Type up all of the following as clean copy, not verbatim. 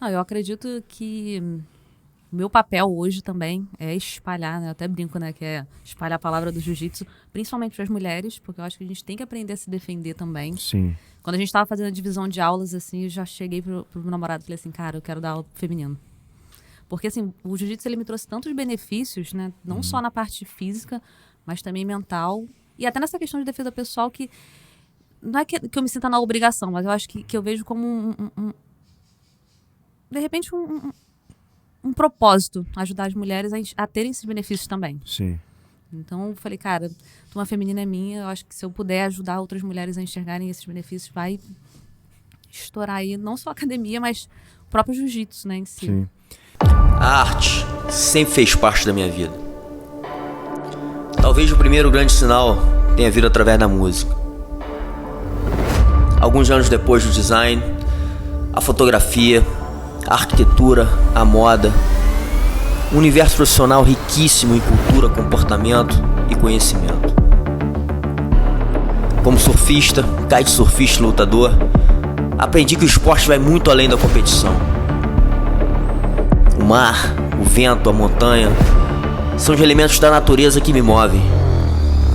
Eu acredito que o meu papel hoje também é espalhar, né? Eu até brinco, né? Que é espalhar a palavra do jiu-jitsu, principalmente para as mulheres, porque eu acho que a gente tem que aprender a se defender também. Sim. Quando a gente tava fazendo a divisão de aulas, assim, eu já cheguei pro meu namorado e falei assim, cara, eu quero dar aula pro feminino. Porque, assim, o jiu-jitsu, ele me trouxe tantos benefícios, né? Não só na parte física, mas também mental. E até nessa questão de defesa pessoal, que não é que eu me sinta na obrigação, mas eu acho que eu vejo como de repente, um propósito, ajudar as mulheres a terem esses benefícios também. Sim. Então, eu falei, cara, turma feminina é minha, eu acho que se eu puder ajudar outras mulheres a enxergarem esses benefícios, vai estourar aí, não só a academia, mas o próprio jiu-jitsu, né, em si. Sim. A arte sempre fez parte da minha vida. Talvez o primeiro grande sinal tenha vindo através da música. Alguns anos depois do design, a fotografia, a arquitetura, a moda, um universo profissional riquíssimo em cultura, comportamento e conhecimento. Como surfista, kitesurfista e lutador, aprendi que o esporte vai muito além da competição. O mar, o vento, a montanha são os elementos da natureza que me movem,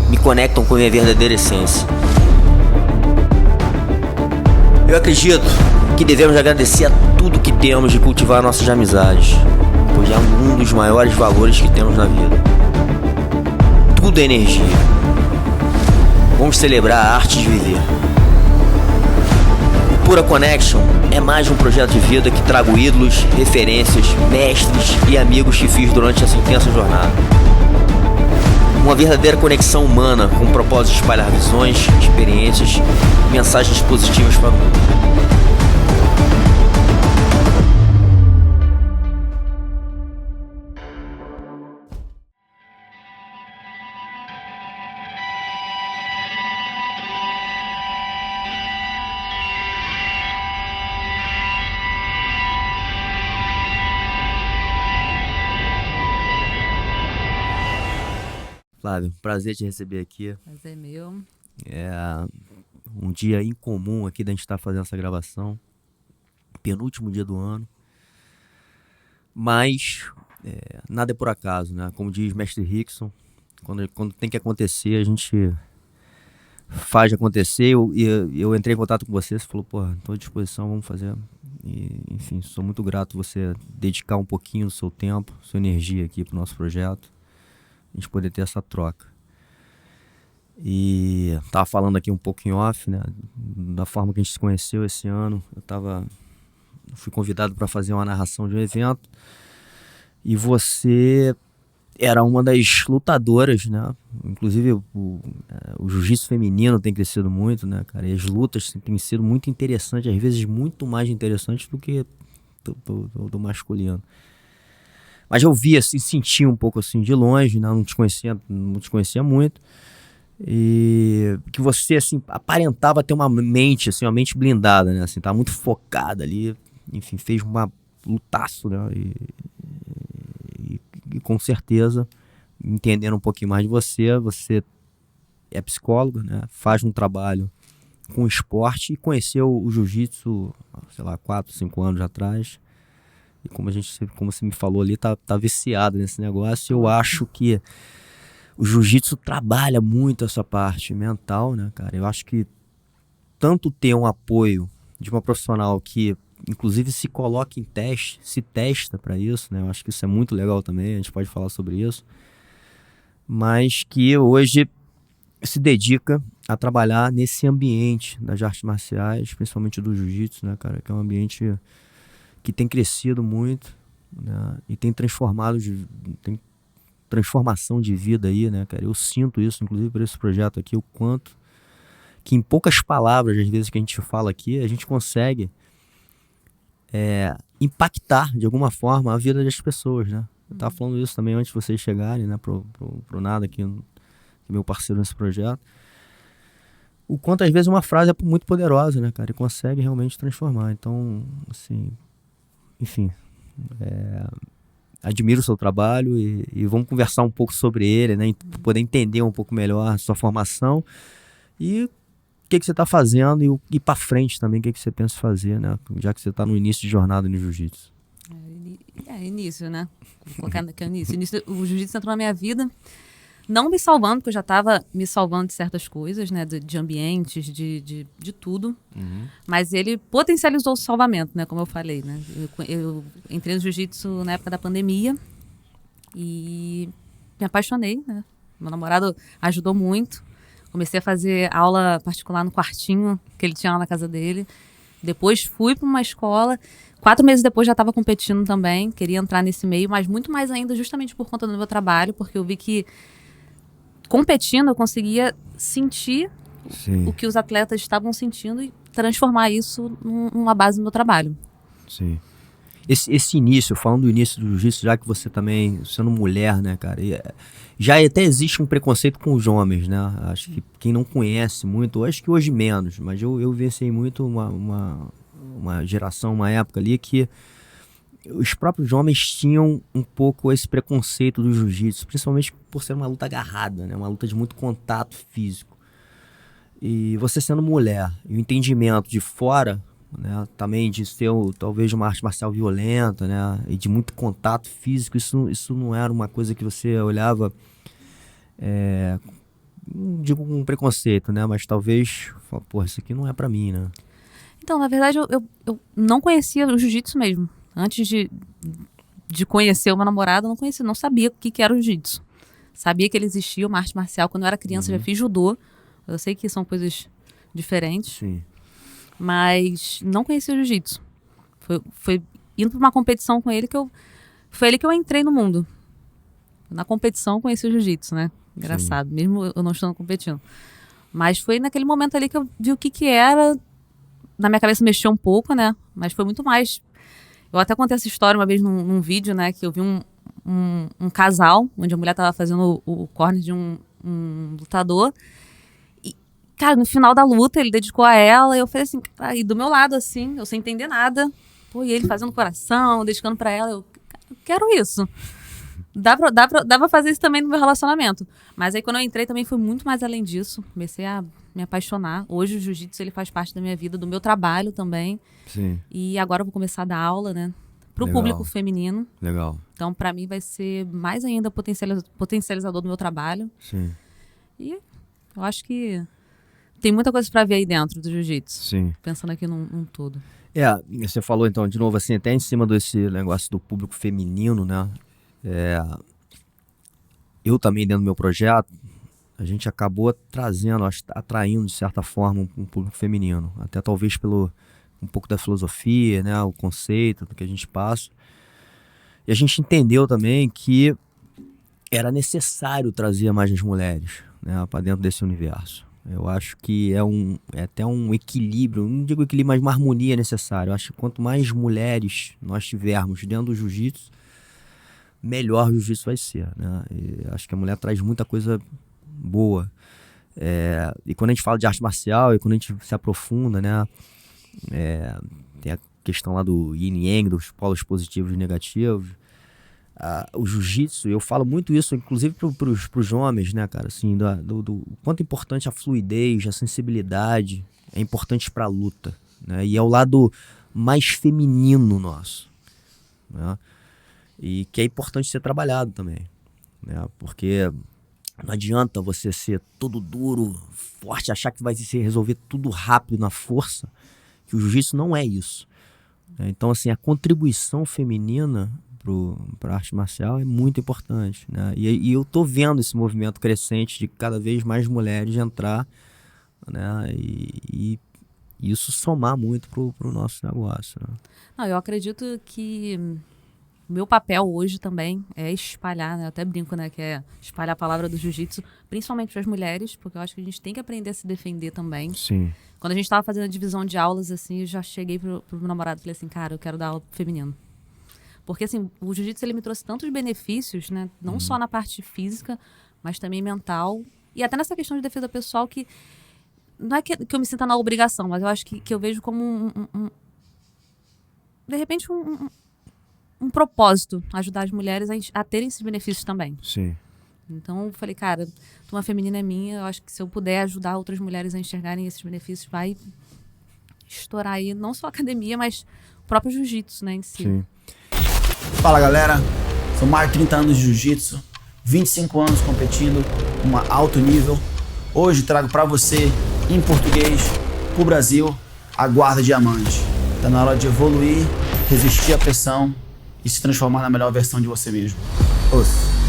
me conectam com a minha verdadeira essência. Eu acredito que devemos agradecer a tudo que temos e cultivar nossas amizades, pois é um dos maiores valores que temos na vida. Tudo é energia. Vamos celebrar a arte de viver. Pura Connection é mais um projeto de vida que trago ídolos, referências, mestres e amigos que fiz durante essa intensa jornada. Uma verdadeira conexão humana com o propósito de espalhar visões, experiências e mensagens positivas para o mundo. Flávio, prazer te receber aqui. Mas é meu. É um dia incomum aqui da gente estar fazendo essa gravação. Penúltimo dia do ano. Mas nada é por acaso, né? Como diz Mestre Rickson, quando tem que acontecer, a gente faz acontecer. Eu entrei em contato com você falou, estou à disposição, vamos fazer. E, enfim, sou muito grato você dedicar um pouquinho do seu tempo, sua energia aqui pro nosso projeto. A gente poder ter essa troca. E tava falando aqui um pouco em off, né? Da forma que a gente se conheceu esse ano. Fui convidado para fazer uma narração de um evento. E você era uma das lutadoras, né? Inclusive o jiu-jitsu feminino tem crescido muito, né, cara? E as lutas têm sido muito interessantes, às vezes muito mais interessantes do que do masculino. Mas eu via, assim, sentia um pouco assim de longe, né? Não te conhecia muito. E que você, assim, aparentava ter uma mente, assim, uma mente blindada, né? Assim, tava muito focada ali. Enfim, fez uma lutaço, né? E com certeza, entendendo um pouquinho mais de você é psicóloga, né? Faz um trabalho com esporte e conheceu o jiu-jitsu, sei lá, 4, 5 anos atrás. E como você me falou ali, tá viciado nesse negócio. Eu acho que o jiu-jitsu trabalha muito essa parte mental, né, cara? Eu acho que tanto ter um apoio de uma profissional que, inclusive, se coloca em teste, se testa para isso, né? Eu acho que isso é muito legal também, a gente pode falar sobre isso. Mas que hoje se dedica a trabalhar nesse ambiente das artes marciais, principalmente do jiu-jitsu, né, cara? Que é um ambiente que tem crescido muito, né? E tem tem transformação de vida aí, né, cara? Eu sinto isso, inclusive, por esse projeto aqui, o quanto que em poucas palavras, às vezes, que a gente fala aqui, a gente consegue impactar, de alguma forma, a vida das pessoas, né? Eu tava falando isso também antes de vocês chegarem, né, pro Nada, aqui, meu parceiro nesse projeto. O quanto, às vezes, uma frase é muito poderosa, né, cara? E consegue realmente transformar. Então, assim, enfim, admiro o seu trabalho e vamos conversar um pouco sobre ele, né? Poder entender um pouco melhor a sua formação e que você está fazendo e para frente também, o que você pensa fazer, né? Já que você está no início de jornada no jiu-jitsu. Início, né? Vou colocar aqui o início. O jiu-jitsu entrou na minha vida, não me salvando, porque eu já estava me salvando de certas coisas, né? De ambientes, de tudo. Mas ele potencializou o salvamento, né? Como eu falei, né? Eu entrei no jiu-jitsu na época da pandemia e me apaixonei, né? Meu namorado ajudou muito. Comecei a fazer aula particular no quartinho que ele tinha lá na casa dele. Depois fui para uma escola. 4 meses depois já estava competindo também. Queria entrar nesse meio, mas muito mais ainda justamente por conta do meu trabalho, porque eu vi que competindo eu conseguia sentir o que os atletas estavam sentindo e transformar isso numa base do meu trabalho. Sim. Esse início, falando do início do jiu-jitsu, já que você também, sendo mulher, né, cara, já até existe um preconceito com os homens, né? Acho que quem não conhece muito, acho que hoje menos, mas eu vivenciei muito uma geração, uma época ali que os próprios homens tinham um pouco esse preconceito do jiu-jitsu, principalmente por ser uma luta agarrada, né? Uma luta de muito contato físico. E você sendo mulher, e o entendimento de fora, né, também de ser talvez uma arte marcial violenta, né, e de muito contato físico, isso não era uma coisa que você olhava, não digo com preconceito, né, mas talvez, pô, isso aqui não é pra mim, né. Então, na verdade, eu não conhecia o jiu-jitsu mesmo. Antes de conhecer o meu namorado, eu não conhecia, não sabia o que era o jiu-jitsu. Sabia que ele existia, uma arte marcial. Quando eu era criança, já fiz judô. Eu sei que são coisas diferentes. Sim. Mas não conhecia o jiu-jitsu. Foi indo para uma competição com ele foi ele que eu entrei no mundo. Na competição eu conheci o jiu-jitsu, né? Engraçado, mesmo eu não estando competindo. Mas foi naquele momento ali que eu vi o que era. Na minha cabeça mexeu um pouco, né? Mas foi muito mais. Eu até contei essa história uma vez num vídeo, né? Que eu vi um casal, onde a mulher tava fazendo o corner de um lutador. Cara, no final da luta, ele dedicou a ela, e eu falei assim, cara, e do meu lado, assim, eu sem entender nada, pô, e ele fazendo coração, dedicando pra ela, eu quero isso. Dá pra fazer isso também no meu relacionamento. Mas aí, quando eu entrei, também foi muito mais além disso. Comecei a me apaixonar. Hoje, o jiu-jitsu, ele faz parte da minha vida, do meu trabalho também. Sim. E agora eu vou começar a dar aula, né? Pro Legal. público feminino. Legal. Então, pra mim, vai ser mais ainda potencializador do meu trabalho. Sim. E eu acho que tem muita coisa pra ver aí dentro do jiu-jitsu. Sim. Pensando aqui num todo. Você falou então, de novo, assim, até em cima desse negócio do público feminino, né? Eu também, dentro do meu projeto, a gente acabou trazendo, atraindo, de certa forma, um público feminino. Até talvez pelo um pouco da filosofia, né? O conceito do que a gente passa. E a gente entendeu também que era necessário trazer mais as mulheres, né, para dentro desse universo. Eu acho que é até um equilíbrio, não digo equilíbrio, mas uma harmonia necessária. Eu acho que quanto mais mulheres nós tivermos dentro do jiu-jitsu, melhor o jiu-jitsu vai ser, né? E acho que a mulher traz muita coisa boa. E quando a gente fala de arte marcial, e quando a gente se aprofunda, né, tem a questão lá do yin e yang, dos polos positivos e negativos. O jiu-jitsu, eu falo muito isso, inclusive pros homens, né, cara, assim, do quanto é importante a fluidez, a sensibilidade, é importante pra luta, né, e é o lado mais feminino nosso, né, e que é importante ser trabalhado também, né, porque não adianta você ser todo duro, forte, achar que vai se resolver tudo rápido na força, que o jiu-jitsu não é isso, né? Então, assim, a contribuição feminina para a arte marcial é muito importante, né? E eu tô vendo esse movimento crescente de cada vez mais mulheres entrar, né? E isso somar muito pro nosso negócio, né? Não, eu acredito que meu papel hoje também é espalhar, né? Eu até brinco, né? Que é espalhar a palavra do jiu-jitsu, principalmente para as mulheres, porque eu acho que a gente tem que aprender a se defender também. Sim. Quando a gente estava fazendo a divisão de aulas, assim, eu já cheguei pro meu namorado e falei assim, cara, eu quero dar aula pro feminino. Porque, assim, o jiu-jitsu, ele me trouxe tantos benefícios, né? Não só na parte física, mas também mental. E até nessa questão de defesa pessoal, que não é que eu me sinta na obrigação, mas eu acho que eu vejo como de repente, um propósito. Ajudar as mulheres a terem esses benefícios também. Sim. Então, eu falei, cara, Turma Feminina é minha, eu acho que se eu puder ajudar outras mulheres a enxergarem esses benefícios, vai estourar aí, não só a academia, mas o próprio jiu-jitsu, né, em si. Sim. Fala, galera. São mais de 30 anos de jiu-jitsu, 25 anos competindo em alto nível. Hoje trago pra você, em português, pro Brasil, a guarda diamante. Tá na hora de evoluir, resistir à pressão e se transformar na melhor versão de você mesmo. Ouça.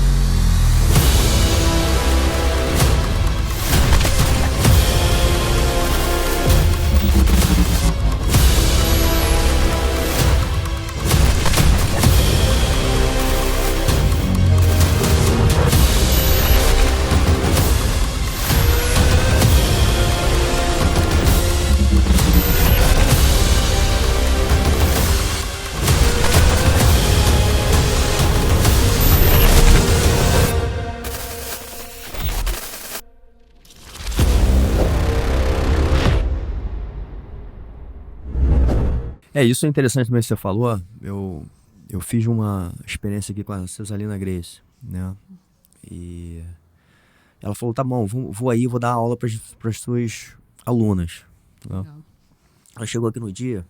Isso é interessante também que você falou. Eu fiz uma experiência aqui com a Cesalina Grace, né? E ela falou, tá bom, vou aí, vou dar aula para as suas alunas. Né? Ela chegou aqui no dia,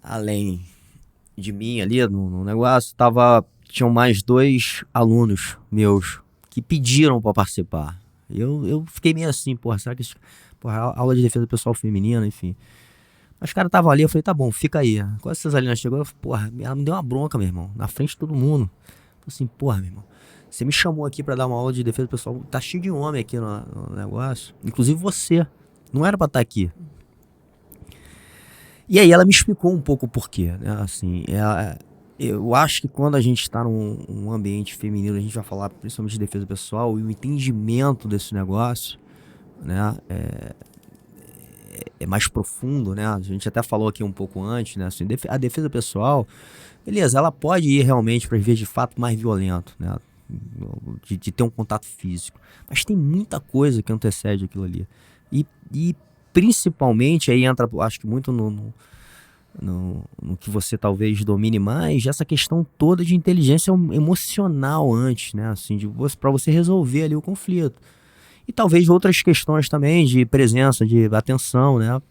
além de mim ali no negócio, tinham mais 2 alunos meus que pediram para participar. Eu fiquei meio assim, porra, será que aula de defesa pessoal feminina, enfim. Os caras estavam ali, eu falei, tá bom, fica aí. Quando a Cesalina chegou, eu falei, porra, ela me deu uma bronca, meu irmão, na frente de todo mundo. Eu falei assim, porra, meu irmão, você me chamou aqui pra dar uma aula de defesa pessoal, tá cheio de homem aqui no negócio, inclusive você, não era pra estar aqui. E aí ela me explicou um pouco o porquê, né, assim, eu acho que quando a gente tá num ambiente feminino, a gente vai falar principalmente de defesa pessoal, e o entendimento desse negócio, né, é mais profundo, né? A gente até falou aqui um pouco antes, né? Assim, a defesa pessoal, beleza, ela pode ir realmente para vias de fato mais violento, né? De ter um contato físico. Mas tem muita coisa que antecede aquilo ali. E principalmente, aí entra, acho que muito no que você talvez domine mais, essa questão toda de inteligência emocional antes, né? Assim, para você resolver ali o conflito. E talvez outras questões também de presença, de atenção, né?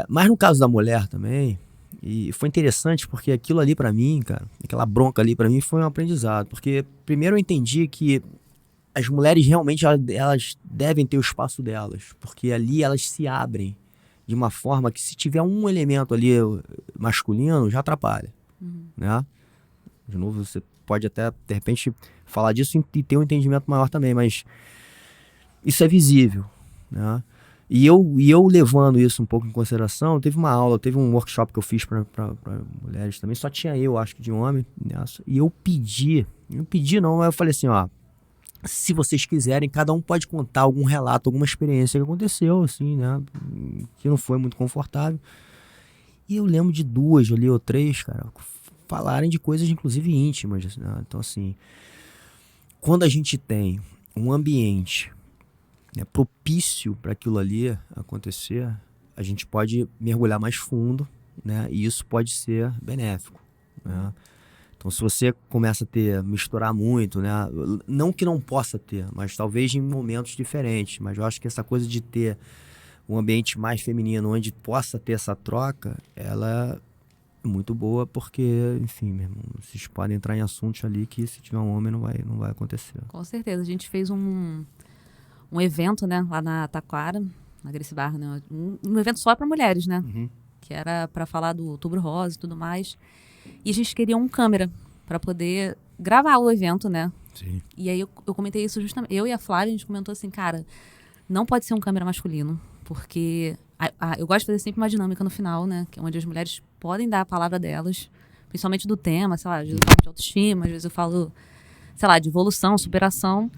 Mas no caso da mulher também, e foi interessante porque aquilo ali pra mim, cara, aquela bronca ali pra mim foi um aprendizado. Porque primeiro eu entendi que as mulheres realmente elas devem ter o espaço delas, porque ali elas se abrem de uma forma que se tiver um elemento ali masculino, já atrapalha, né? De novo, você pode até, de repente, falar disso e ter um entendimento maior também, mas isso é visível, né? E eu levando isso um pouco em consideração, teve um workshop que eu fiz para mulheres também, só tinha eu, acho que de homem nessa, e eu não, mas eu falei assim, ó, se vocês quiserem, cada um pode contar algum relato, alguma experiência que aconteceu, assim, né, que não foi muito confortável. E eu lembro de 2 ali ou 3, cara, falarem de coisas inclusive íntimas, né? Então assim, quando a gente tem um ambiente, né, propício para aquilo ali acontecer, a gente pode mergulhar mais fundo, né? E isso pode ser benéfico, né? Então se você começa a misturar muito, né? Não que não possa ter, mas talvez em momentos diferentes, mas eu acho que essa coisa de ter um ambiente mais feminino, onde possa ter essa troca, ela é muito boa, porque, enfim, meu irmão, vocês podem entrar em assuntos ali que se tiver um homem não vai acontecer. Com certeza. A gente fez um evento, né, lá na Taquara, na Gracie Barra, né, um evento só para mulheres, né, que era para falar do Outubro Rosa e tudo mais. E a gente queria um câmera para poder gravar o evento, né? Sim. E aí eu comentei isso justamente. Eu e a Flávia, a gente comentou assim, cara, não pode ser um câmera masculino, porque eu gosto de fazer sempre uma dinâmica no final, né? Que é onde as mulheres podem dar a palavra delas, principalmente do tema, sei lá, às vezes eu falo de autoestima, às vezes eu falo, sei lá, de evolução, superação.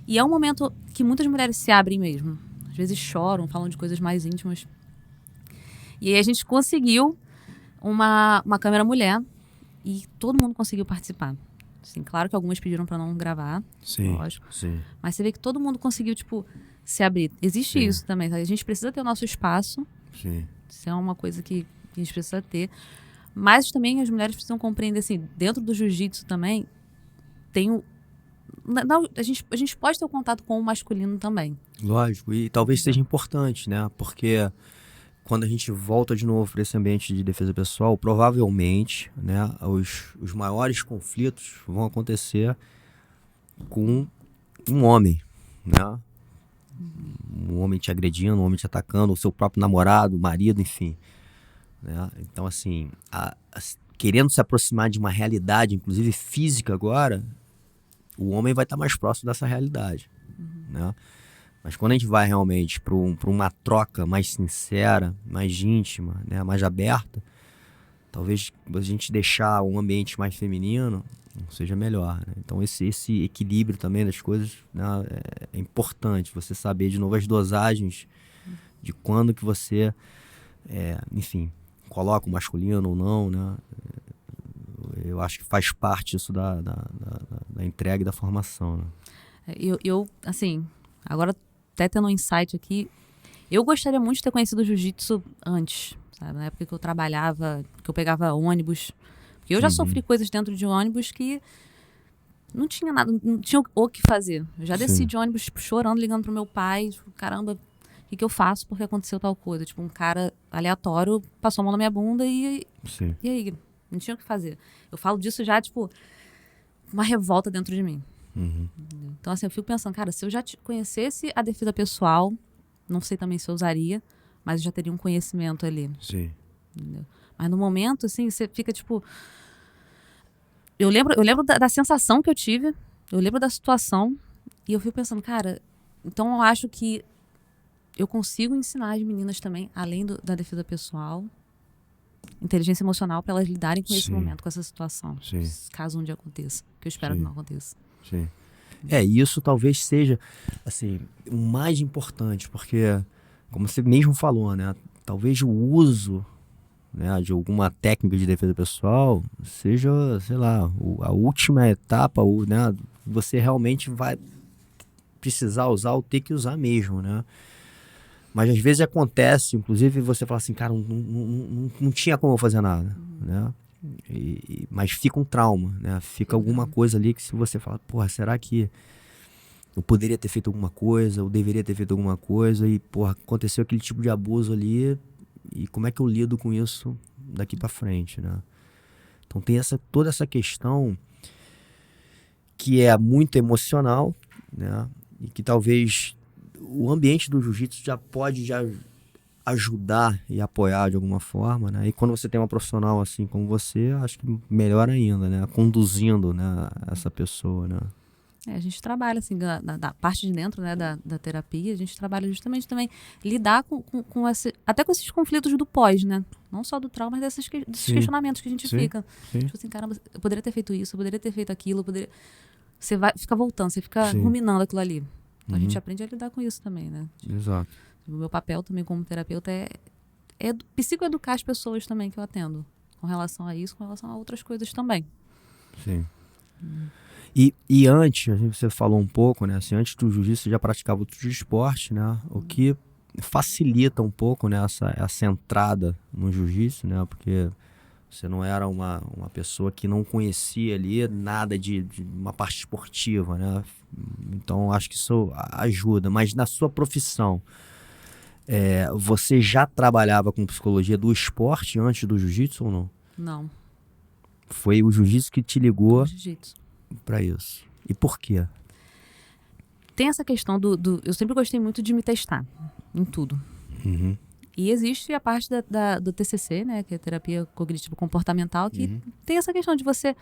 E é um momento que muitas mulheres se abrem mesmo. Às vezes choram, falam de coisas mais íntimas. E aí a gente conseguiu uma câmera mulher e todo mundo conseguiu participar. Assim, claro que algumas pediram para não gravar, Sim, lógico. sim. Mas você vê que todo mundo conseguiu, tipo, se abrir. Existe Sim. isso também, tá? A gente precisa ter o nosso espaço. Sim. Isso é uma coisa que a gente precisa ter. Mas também as mulheres precisam compreender, assim, dentro do jiu-jitsu também, tem Não, a gente pode ter o contato com o masculino também. Lógico, e talvez seja importante, né? Porque quando a gente volta de novo para esse ambiente de defesa pessoal, provavelmente, né, os maiores conflitos vão acontecer com um homem, né? Um homem te agredindo, um homem te atacando, o seu próprio namorado, marido, enfim. Né? Então, assim, querendo se aproximar de uma realidade, inclusive física agora, o homem vai estar mais próximo dessa realidade. Né? Mas quando a gente vai realmente para uma troca mais sincera, mais íntima, né, mais aberta, talvez a gente deixar um ambiente mais feminino seja melhor. Né? Então esse equilíbrio também das coisas, né, é importante. Você saber de novo as dosagens de quando que você, enfim, coloca o masculino ou não. Né? Eu acho que faz parte isso da entrega e da formação. Né? Eu, assim, agora até tendo um insight aqui, eu gostaria muito de ter conhecido o jiu-jitsu antes, sabe? Na época que eu trabalhava, que eu pegava ônibus. Porque eu já sofri coisas dentro de ônibus que não tinha nada, não tinha o que fazer. Eu já desci de ônibus, tipo, chorando, ligando pro meu pai, tipo, caramba, o que eu faço porque aconteceu tal coisa? Tipo, um cara aleatório passou a mão na minha bunda e aí? Não tinha o que fazer. Eu falo disso já, tipo, uma revolta dentro de mim. Então, assim, eu fico pensando, cara, se eu já conhecesse a defesa pessoal, não sei também se eu usaria, mas eu já teria um conhecimento ali. Sim. Entendeu? Mas no momento, assim, você fica, tipo... Eu lembro da sensação que eu tive, eu lembro da situação, e eu fico pensando, cara, então eu acho que eu consigo ensinar as meninas também, além da defesa pessoal, inteligência emocional, para elas lidarem com esse momento, com essa situação. Sim. Caso um dia aconteça, que eu espero que não aconteça. Sim. Isso talvez seja, assim, o mais importante, porque, como você mesmo falou, né, talvez o uso, né, de alguma técnica de defesa pessoal seja, sei lá, a última etapa, né, você realmente vai precisar usar ou ter que usar mesmo, né? Mas às vezes acontece, inclusive, você fala assim, cara, não tinha como eu fazer nada, né? Mas fica um trauma, né? Fica alguma coisa ali que se você fala, porra, será que eu poderia ter feito alguma coisa, eu deveria ter feito alguma coisa e, porra, aconteceu aquele tipo de abuso ali e como é que eu lido com isso daqui pra frente, né? Então tem toda essa questão que é muito emocional, né? E que talvez o ambiente do jiu-jitsu já pode ajudar e apoiar de alguma forma, né? E quando você tem uma profissional assim como você, acho que melhor ainda, né? Conduzindo, né, essa pessoa, né? A gente trabalha, assim, da parte de dentro, né, da terapia, a gente trabalha justamente também lidar com até com esses conflitos do pós, né? Não só do trauma, mas desses questionamentos que a gente fica. Tipo assim, caramba, eu poderia ter feito isso, eu poderia ter feito aquilo, Você fica voltando, você fica ruminando aquilo ali. Então a gente aprende a lidar com isso também, né? Exato. O meu papel também como terapeuta é psicoeducar as pessoas também que eu atendo. Com relação a isso, com relação a outras coisas também. Sim. E antes, você falou um pouco, né? Assim, antes do jiu-jitsu você já praticava outros esportes, né? O que facilita um pouco, né, essa entrada no jiu-jitsu, né? Porque você não era uma pessoa que não conhecia ali nada de uma parte esportiva, né? Então, acho que isso ajuda. Mas na sua profissão, você já trabalhava com psicologia do esporte antes do jiu-jitsu ou não? Não. Foi o jiu-jitsu que te ligou Jiu-jitsu. para isso. E por quê? Tem essa questão eu sempre gostei muito de me testar em tudo. E existe a parte do TCC, né, que é a terapia cognitivo-comportamental, que tem essa questão de você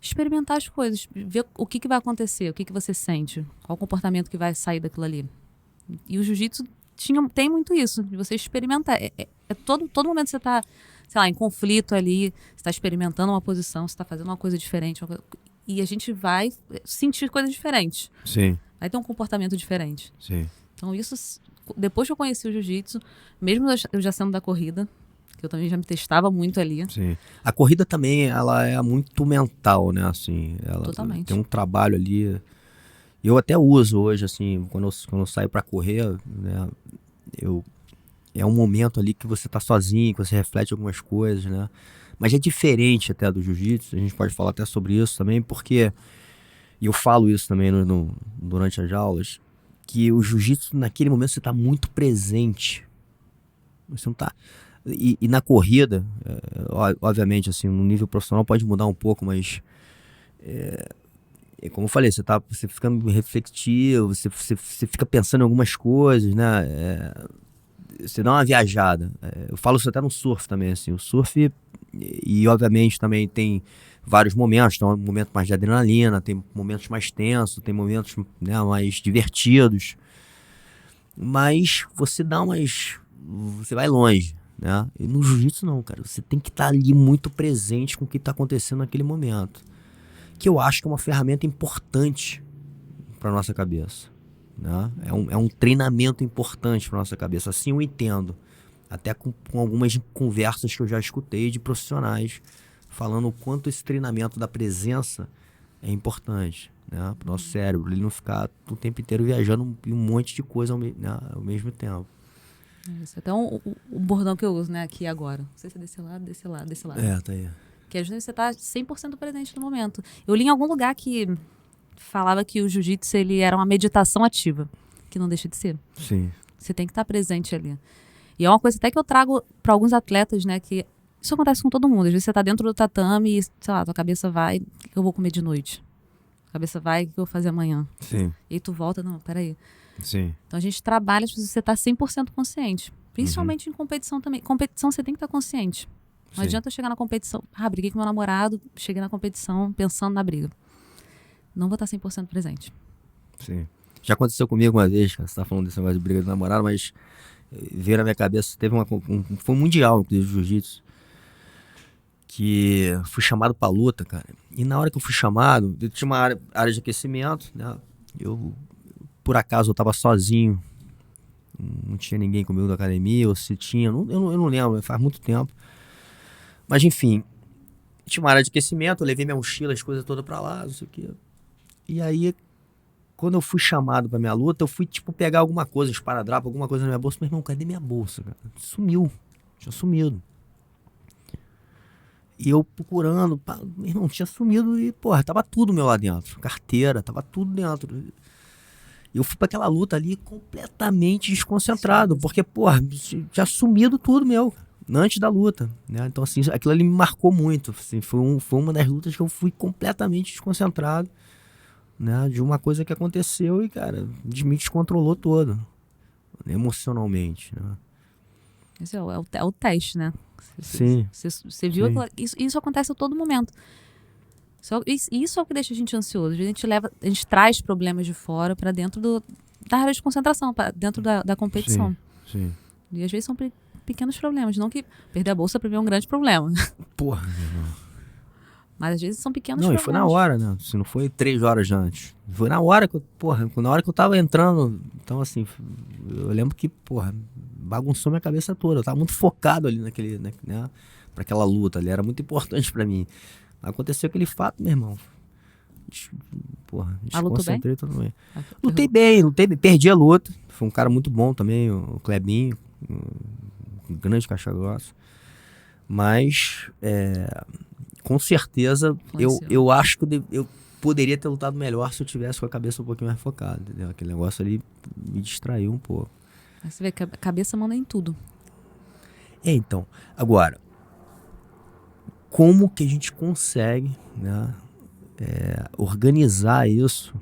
experimentar as coisas, ver o que vai acontecer, o que você sente, qual o comportamento que vai sair daquilo ali. E o jiu-jitsu tem muito isso, de você experimentar. Todo momento você está, sei lá, em conflito ali, você está experimentando uma posição, você está fazendo uma coisa diferente, e a gente vai sentir coisas diferentes. Sim. Vai ter um comportamento diferente. Sim. Então isso, depois que eu conheci o jiu-jitsu, mesmo eu já sendo da corrida, que eu também já me testava muito ali. Sim. A corrida também, ela é muito mental, né? Assim, ela Totalmente. tem um trabalho ali. Eu até uso hoje, assim, quando eu saio para correr, né? É um momento ali que você tá sozinho, que você reflete algumas coisas, né? Mas é diferente até do jiu-jitsu, a gente pode falar até sobre isso também, porque E eu falo isso também durante as aulas, que o jiu-jitsu, naquele momento, você tá muito presente. Você não tá... E na corrida, obviamente, assim, no nível profissional pode mudar um pouco, mas... como eu falei, você fica refletivo, você fica pensando em algumas coisas, né? Você dá uma viajada. Eu falo isso até no surf também, assim. O surf, e obviamente também tem vários momentos. Tem um momento mais de adrenalina, tem momentos mais tensos, tem momentos, né, mais divertidos. Mas você vai longe, né? E no jiu-jitsu não, cara. Você tem que estar ali muito presente com o que está acontecendo naquele momento. Que eu acho que é uma ferramenta importante para nossa cabeça, né? É um treinamento importante para nossa cabeça, assim eu entendo, até com algumas conversas que eu já escutei de profissionais falando o quanto esse treinamento da presença é importante, né, para o nosso cérebro, ele não ficar o tempo inteiro viajando um monte de coisa ao mesmo tempo. Isso, até o bordão que eu uso, né, aqui agora. Não sei se é desse lado, desse lado, desse lado. Tá aí. Que às vezes você tá 100% presente no momento. Eu li em algum lugar que falava que o jiu-jitsu ele era uma meditação ativa, que não deixa de ser. Sim. Você tem que estar presente ali. E é uma coisa até que eu trago para alguns atletas, né, que isso acontece com todo mundo. Às vezes você tá dentro do tatame e, sei lá, tua cabeça vai, o que eu vou comer de noite? A cabeça vai, o que eu vou fazer amanhã? Sim. E aí tu volta, não, peraí. Sim. Então a gente trabalha para você estar 100% consciente. Principalmente em competição também. Competição você tem que estar consciente. Não adianta eu chegar na competição, briguei com meu namorado, cheguei na competição pensando na briga. Não vou estar 100% presente. Sim. Já aconteceu comigo uma vez, cara, você tá falando desse negócio de briga do namorado, mas veio na minha cabeça, foi um mundial, inclusive, de jiu-jitsu, que fui chamado pra luta, cara. E na hora que eu fui chamado, eu tinha uma área de aquecimento, né? Por acaso, eu tava sozinho, não tinha ninguém comigo da academia, ou se tinha, eu não lembro, faz muito tempo. Mas enfim, tinha uma área de aquecimento, eu levei minha mochila, as coisas todas pra lá, não sei o quê. E aí, quando eu fui chamado pra minha luta, eu fui, tipo, pegar alguma coisa, esparadrapo, alguma coisa na minha bolsa. Meu irmão, cadê minha bolsa, cara? Sumiu. Tinha sumido. E eu procurando, meu irmão, tinha sumido e, porra, tava tudo meu lá dentro. Carteira, tava tudo dentro. E eu fui pra aquela luta ali completamente desconcentrado, porque, porra, tinha sumido tudo meu, antes da luta, né? Então, assim, aquilo ali me marcou muito. Assim, foi uma das lutas que eu fui completamente desconcentrado, né? De uma coisa que aconteceu e, cara, me descontrolou todo, emocionalmente, né? Esse é o teste, né? Sim. Você viu isso acontece a todo momento. Isso é o que deixa a gente ansioso. A gente traz problemas de fora para dentro da área de concentração, para dentro da competição. Sim. E às vezes são pequenos problemas, não que perder a bolsa para mim é um grande problema. Porra, meu irmão. Mas às vezes são pequenos problemas. problemas. Não, e foi na hora, né? Se não foi 3 horas antes. Foi na hora que eu tava entrando. Então, assim, eu lembro que, porra, bagunçou minha cabeça toda. Eu tava muito focado ali naquele, né, pra aquela luta ali. Era muito importante pra mim. Aconteceu aquele fato, meu irmão. Porra, desconcentrei todo mundo. Lutei bem. Perdi a luta. Foi um cara muito bom também, o Clebinho. Um grande caixa grossa. Mas, com certeza, eu acho que eu poderia ter lutado melhor se eu tivesse com a cabeça um pouquinho mais focada, entendeu? Aquele negócio ali me distraiu um pouco. Você vê que a cabeça manda em tudo. Então, agora, como que a gente consegue, né, organizar isso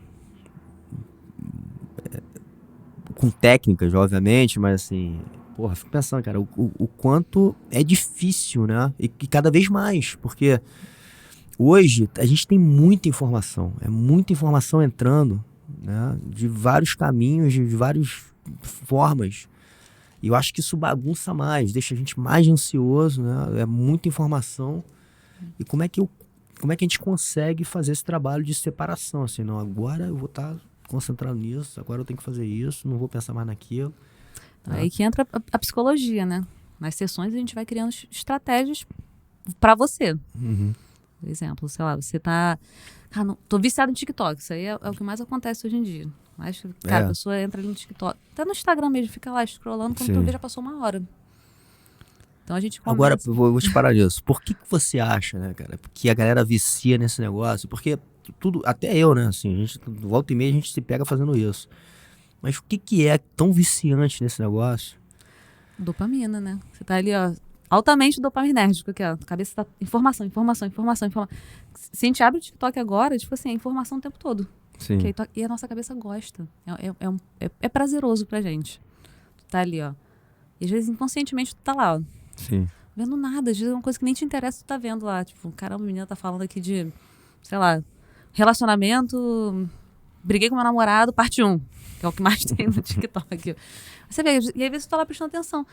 com técnicas, obviamente, mas assim, porra, fico pensando, cara, o quanto é difícil, né, e cada vez mais, porque hoje a gente tem muita informação, muita informação entrando, né, de vários caminhos, de várias formas, e eu acho que isso bagunça mais, deixa a gente mais ansioso, né, é muita informação. E como é que a gente consegue fazer esse trabalho de separação, assim, não, agora eu vou estar concentrado nisso, agora eu tenho que fazer isso, não vou pensar mais naquilo. Tá? Aí que entra a psicologia, né? Nas sessões a gente vai criando estratégias para você. Uhum. Por exemplo, sei lá, você tá... tô viciado em TikTok, isso aí é o que mais acontece hoje em dia. Mas, cara, a pessoa entra ali no TikTok, até no Instagram mesmo, fica lá scrollando, quando tu vê já passou 1 hora. Então a gente começa... Agora, eu vou te parar nisso. Por que você acha, né, cara, que a galera vicia nesse negócio? Porque tudo, até eu, né? Assim, a gente, volta e meia a gente se pega fazendo isso. Mas o que é tão viciante nesse negócio? Dopamina, né? Você tá ali, ó, altamente dopaminérgico aqui, ó. A cabeça tá informação. Se a gente abre o TikTok agora, tipo assim, é informação o tempo todo. Sim. E a nossa cabeça gosta. É prazeroso pra gente. Tu tá ali, ó. E às vezes inconscientemente tu tá lá, ó. Sim. Vendo nada. Às vezes é uma coisa que nem te interessa, tu tá vendo lá. Tipo, caramba, a menina tá falando aqui de, sei lá, relacionamento. Briguei com meu namorado, parte 1. Que é o que mais tem no TikTok. Você vê, e aí você tá lá prestando atenção.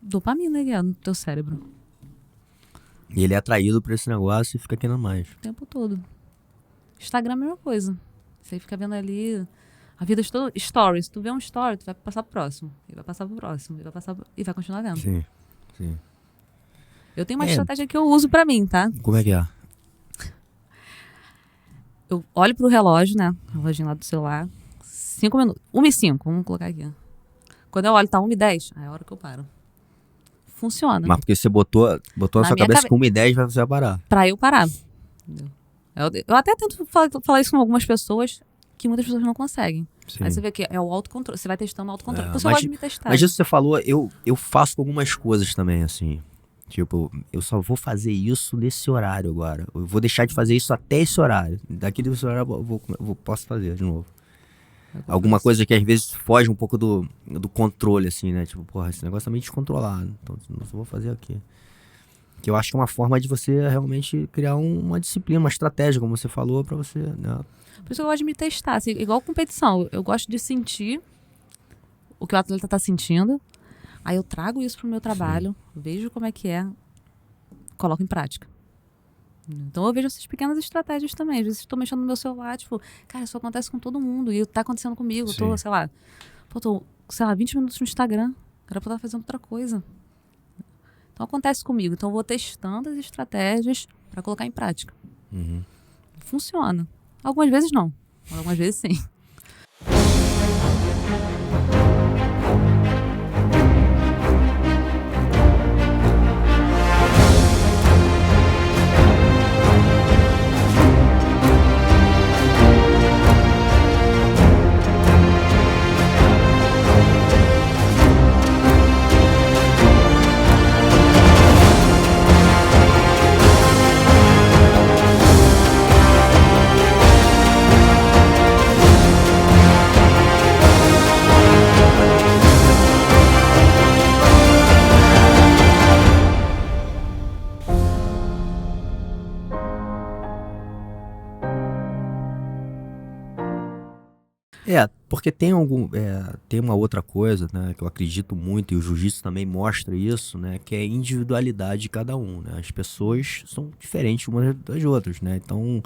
Dopamina ali, ó, no teu cérebro. E ele é atraído por esse negócio e fica querendo mais. O tempo todo. Instagram é a mesma coisa. Você fica vendo ali a vida de todo. Stories. Tu vê um story, tu vai passar pro próximo. E vai passar pro próximo. E vai continuar vendo. Sim. Eu tenho uma estratégia que eu uso pra mim, tá? Como é que é? Eu olho pro relógio, né? O reloginho lá do celular. 5 minutos. 1h05, vamos colocar aqui. Quando eu olho, tá 1h10, aí é a hora que eu paro. Funciona. Mas porque você botou na sua cabeça que 1h10 você vai parar. Pra eu parar. Entendeu? Eu até tento falar isso com algumas pessoas, que muitas pessoas não conseguem. Sim. Aí você vê que é o autocontrole. Você vai testando o autocontrole. Por isso eu gosto de me testar. Mas isso que você falou, eu faço com algumas coisas também, assim. Tipo, eu só vou fazer isso nesse horário agora. Eu vou deixar de fazer isso até esse horário. Daqui desse horário eu posso fazer de novo. Alguma coisa que às vezes foge um pouco do controle, assim, né? Tipo, porra, esse negócio tá meio descontrolado. Então, eu só vou fazer aqui. Que eu acho que é uma forma de você realmente criar uma disciplina, uma estratégia, como você falou, pra você, né? Por isso eu gosto de me testar. Assim, igual competição. Eu gosto de sentir o que o atleta tá sentindo. Aí eu trago isso pro meu trabalho, vejo como é que é, coloco em prática. Então eu vejo essas pequenas estratégias também. Às vezes estou mexendo no meu celular, tipo, cara, isso acontece com todo mundo. E tá acontecendo comigo. Eu tô, sei lá, 20 minutos no Instagram. Era pra estar fazendo outra coisa. Então acontece comigo. Então eu vou testando as estratégias pra colocar em prática. Uhum. Funciona. Algumas vezes não. Algumas vezes sim. Porque tem uma outra coisa, né, que eu acredito muito, e o jiu-jitsu também mostra isso, né, que é a individualidade de cada um, né? As pessoas são diferentes umas das outras, né? Então,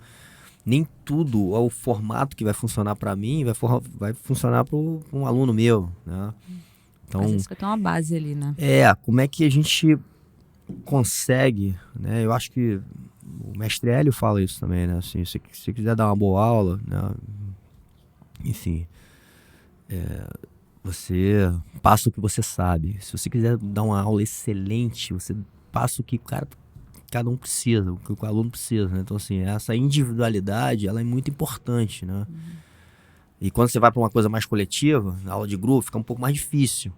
nem tudo é o formato que vai funcionar para mim, vai funcionar para um aluno meu, né? Então, mas isso vai ter uma base ali, né? Como é que a gente consegue, né? Eu acho que o mestre Hélio fala isso também, né? Assim, se você quiser dar uma boa aula, né? Enfim, você passa o que você sabe. Se você quiser dar uma aula excelente, você passa o que cada um precisa, o que o aluno precisa, né? Então, assim, essa individualidade, ela é muito importante, né? E quando você vai para uma coisa mais coletiva, na aula de grupo, fica um pouco mais difícil,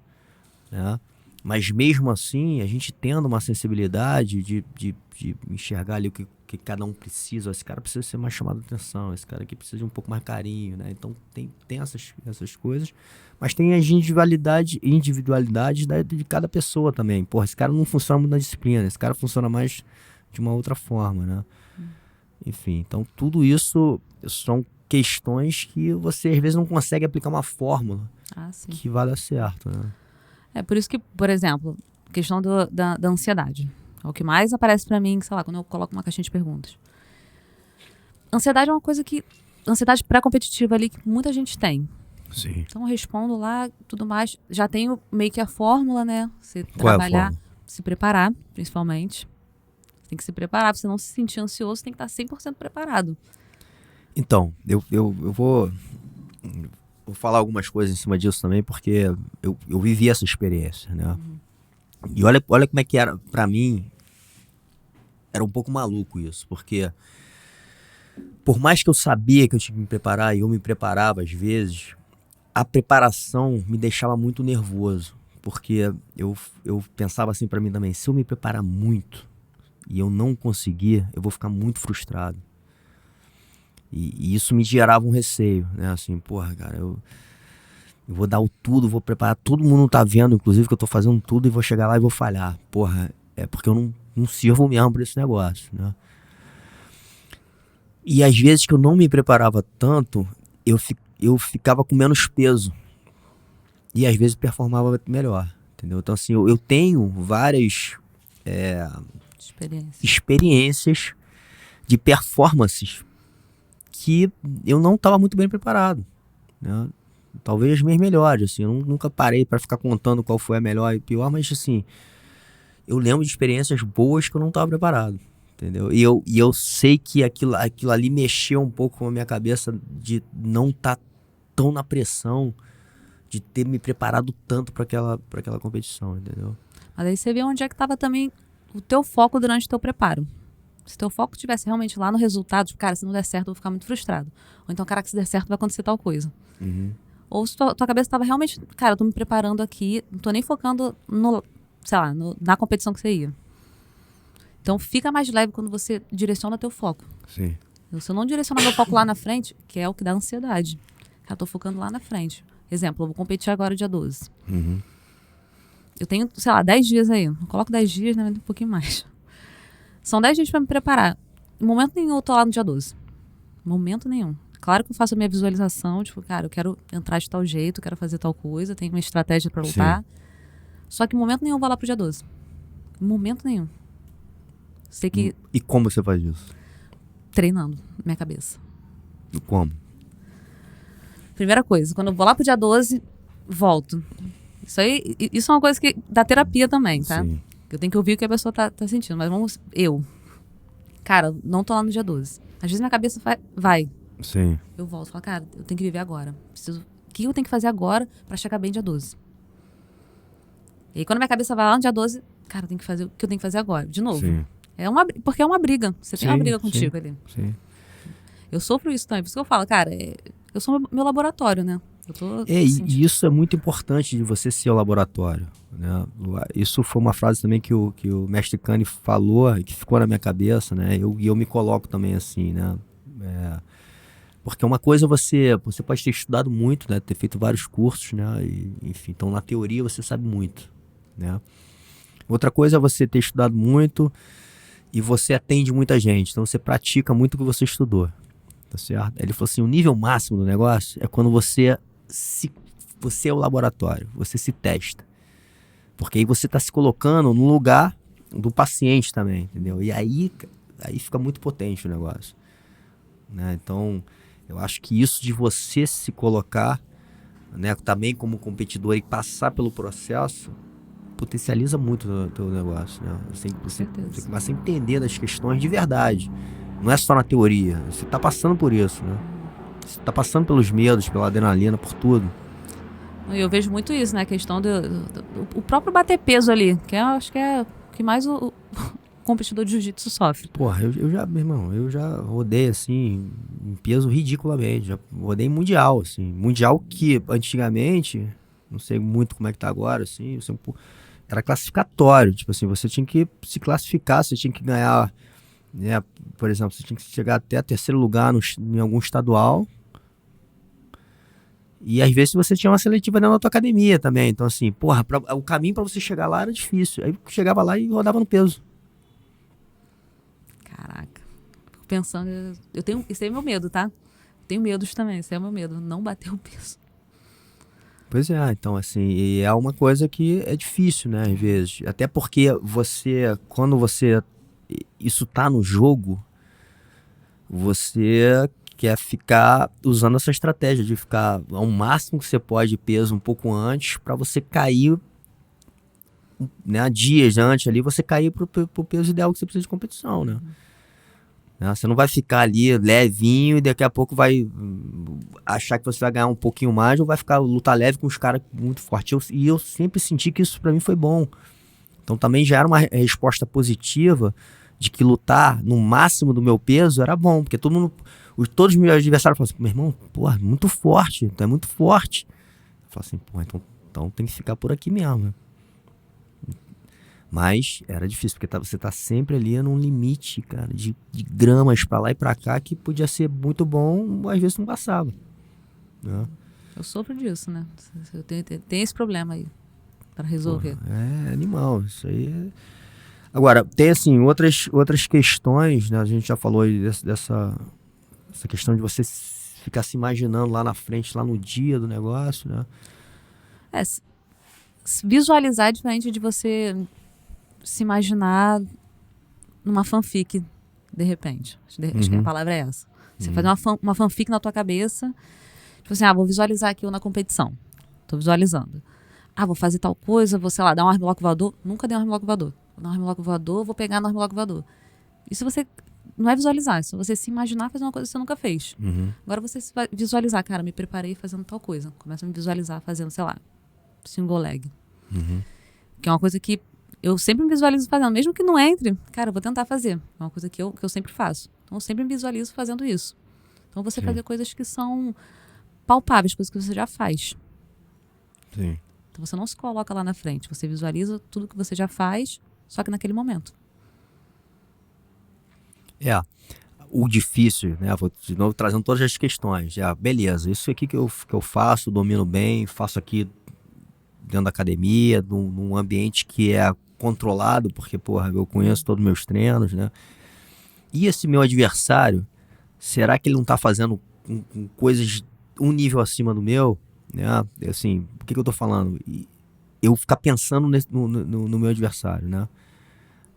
né? Mas mesmo assim, a gente tendo uma sensibilidade de enxergar ali o que cada um precisa. Esse cara precisa ser mais chamado de atenção, esse cara aqui precisa de um pouco mais carinho, né? Então tem essas coisas, mas tem as individualidades de cada pessoa também. Porra, esse cara não funciona muito na disciplina, esse cara funciona mais de uma outra forma, né? Enfim, então tudo isso são questões que você às vezes não consegue aplicar uma fórmula que vai dar certo, né? É por isso que, por exemplo, questão da ansiedade. É o que mais aparece pra mim, sei lá, quando eu coloco uma caixinha de perguntas. Ansiedade é uma coisa ansiedade pré-competitiva ali que muita gente tem. Sim. Então eu respondo lá, tudo mais. Já tenho meio que a fórmula, né? Você Qual trabalhar, é a fórmula? se preparar, principalmente. Você tem que se preparar, pra você não se sentir ansioso, você tem que estar 100% preparado. Então, eu vou falar algumas coisas em cima disso também, porque eu vivi essa experiência, né? E olha como é que era, pra mim, era um pouco maluco isso, porque por mais que eu sabia que eu tinha que me preparar, e eu me preparava às vezes, a preparação me deixava muito nervoso. Porque eu pensava assim pra mim também, se eu me preparar muito e eu não conseguir, eu vou ficar muito frustrado. E isso me gerava um receio, né? Assim, porra, cara, eu vou dar o tudo, vou preparar, todo mundo tá vendo, inclusive, que eu tô fazendo tudo e vou chegar lá e vou falhar. Porra, é porque eu não sirvo mesmo pra esse negócio, né? E às vezes que eu não me preparava tanto, eu ficava com menos peso. E às vezes performava melhor, entendeu? Então assim, eu tenho várias experiências de performances que eu não estava muito bem preparado, né? Talvez as minhas melhores, assim, eu nunca parei para ficar contando qual foi a melhor e pior, mas assim, eu lembro de experiências boas que eu não estava preparado, entendeu? E eu sei que aquilo ali mexeu um pouco com a minha cabeça de não estar tão na pressão, de ter me preparado tanto para aquela competição, entendeu? Mas aí você vê onde é que estava também o teu foco durante o teu preparo. Se teu foco estivesse realmente lá no resultado, tipo, cara, se não der certo, eu vou ficar muito frustrado. Ou então, cara, que se der certo, vai acontecer tal coisa. Uhum. Ou se tua cabeça estava realmente, cara, eu tô me preparando aqui, não tô nem focando na competição que você ia. Então, fica mais leve quando você direciona teu foco. Sim. Se eu não direcionar meu foco lá na frente, que é o que dá ansiedade. Eu tô focando lá na frente. Exemplo, eu vou competir agora dia 12. Uhum. Eu tenho, 10 dias aí. Eu coloco 10 dias, né? Um pouquinho mais. São 10 dias para me preparar. Em momento nenhum eu tô lá no dia 12. Momento nenhum. Claro que eu faço a minha visualização, tipo, cara, eu quero entrar de tal jeito, quero fazer tal coisa, tenho uma estratégia para lutar. Sim. Só que em momento nenhum eu vou lá pro dia 12. Em momento nenhum. Sei que... E como você faz isso? Treinando minha cabeça. E como? Primeira coisa, quando eu vou lá pro dia 12, volto. Isso é uma coisa que da terapia também, tá? Sim. Eu tenho que ouvir o que a pessoa tá sentindo. Mas cara, não tô lá no dia 12. Às vezes minha cabeça vai. Sim. Eu volto, falo, cara, eu tenho que viver agora. O que eu tenho que fazer agora pra chegar bem dia 12? E aí quando minha cabeça vai lá no dia 12, cara, eu tenho que fazer o que eu tenho que fazer agora. De novo. Sim. Porque é uma briga. Você tem uma briga contigo ali. Sim. Eu sofro isso também. Por isso que eu falo, cara, eu sou meu laboratório, né? E isso é muito importante de você ser o laboratório, né? Isso foi uma frase também que o mestre Kani falou e que ficou na minha cabeça, né? Eu me coloco também assim, né? Porque uma coisa você pode ter estudado muito, né? Ter feito vários cursos, né? E, enfim, então na teoria você sabe muito, né? Outra coisa é você ter estudado muito e você atende muita gente, então você pratica muito o que você estudou, tá certo? Ele falou assim, o nível máximo do negócio é quando você é o laboratório, você se testa. Porque aí você está se colocando no lugar do paciente também, entendeu? E aí fica muito potente o negócio, né? Então, eu acho que isso de você se colocar, né, também como competidor e passar pelo processo, potencializa muito o teu negócio, né? Você começa a entender das questões de verdade. Não é só na teoria, você está passando por isso, né? Você tá passando pelos medos, pela adrenalina, por tudo. Eu vejo muito isso, né? A questão do próprio bater peso ali, que acho que é o que mais o competidor de jiu-jitsu sofre. Porra, eu já rodei, assim, em peso ridiculamente. Já rodei mundial, assim. Mundial que, antigamente, não sei muito como é que tá agora, assim, era classificatório. Tipo assim, você tinha que se classificar, você tinha que ganhar... né? Por exemplo, você tinha que chegar até terceiro lugar em algum estadual. E às vezes você tinha uma seletiva dentro da tua academia também. Então assim, porra, o caminho pra você chegar lá era difícil. Aí chegava lá e rodava no peso. Caraca. Fico pensando, esse é meu medo, tá? Tenho medos também, esse é o meu medo, não bater o peso. Pois é, então assim, e é uma coisa que é difícil, né, às vezes. Até porque quando isso tá no jogo, você quer ficar usando essa estratégia de ficar ao máximo que você pode peso um pouco antes para você cair, né, dias antes ali, você cair pro peso ideal que você precisa de competição, né? Você não vai ficar ali levinho e daqui a pouco vai achar que você vai ganhar um pouquinho mais ou vai ficar lutar leve com os caras muito fortes. E eu sempre senti que isso para mim foi bom. Então também já era uma resposta positiva de que lutar no máximo do meu peso era bom, porque todos os meus adversários falavam assim, meu irmão, porra, muito forte, tu é muito forte. Eu falava assim, porra, então tem que ficar por aqui mesmo, né? Mas era difícil, porque você tá sempre ali num limite, cara, de gramas pra lá e pra cá, que podia ser muito bom, às vezes não passava, né? Eu sofro disso, né? Eu tenho esse problema aí para resolver. Porra, é animal, isso aí. Agora, tem assim, outras questões, né? A gente já falou aí dessa questão de você ficar se imaginando lá na frente, lá no dia do negócio, né? Visualizar é diferente de você se imaginar numa fanfic, de repente. Acho que a palavra é essa. Você fazer uma fanfic na tua cabeça, tipo assim, vou visualizar aqui eu na competição. Tô visualizando. Vou fazer tal coisa, vou, sei lá, dar um armlock voador. Nunca dei um armlock voador. Vou dar um armlock voador, vou pegar no armlock voador. Isso você não é visualizar, isso é você se imaginar fazer uma coisa que você nunca fez. Agora você vai visualizar, cara, me preparei fazendo tal coisa. Começa a me visualizar fazendo, sei lá, single leg. Que é uma coisa que eu sempre me visualizo fazendo, mesmo que não entre, cara, eu vou tentar fazer. É uma coisa que eu sempre faço. Então eu sempre me visualizo fazendo isso. Então você fazer coisas que são palpáveis, coisas que você já faz. Sim. Então você não se coloca lá na frente, você visualiza tudo que você já faz, só que naquele momento. O difícil, né? Vou de novo trazendo todas as questões. Beleza, isso aqui que eu faço, domino bem, faço aqui dentro da academia, num ambiente que é controlado, porque, porra, eu conheço todos os meus treinos, né? E esse meu adversário, será que ele não tá fazendo com coisas um nível acima do meu? Né? Assim, o que eu tô falando? Eu ficar pensando no meu adversário, né?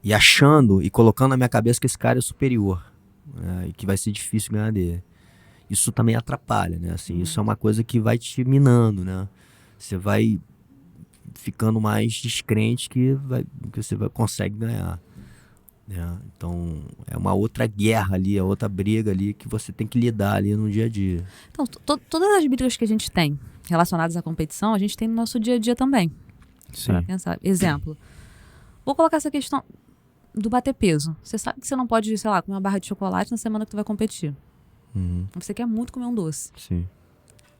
E achando e colocando na minha cabeça que esse cara é superior, né? E que vai ser difícil ganhar dele. Isso também atrapalha, né? Assim, isso é uma coisa que vai te minando, né? Você vai ficando mais descrente que você consegue ganhar, né? Então é uma outra guerra ali, é outra briga ali que você tem que lidar ali no dia a dia. Então, todas as brigas que a gente tem relacionadas à competição, a gente tem no nosso dia a dia também. Sim. Pra pensar. Exemplo, vou colocar essa questão do bater peso. Você sabe que você não pode, sei lá, comer uma barra de chocolate na semana que tu vai competir. Você quer muito comer um doce. Sim.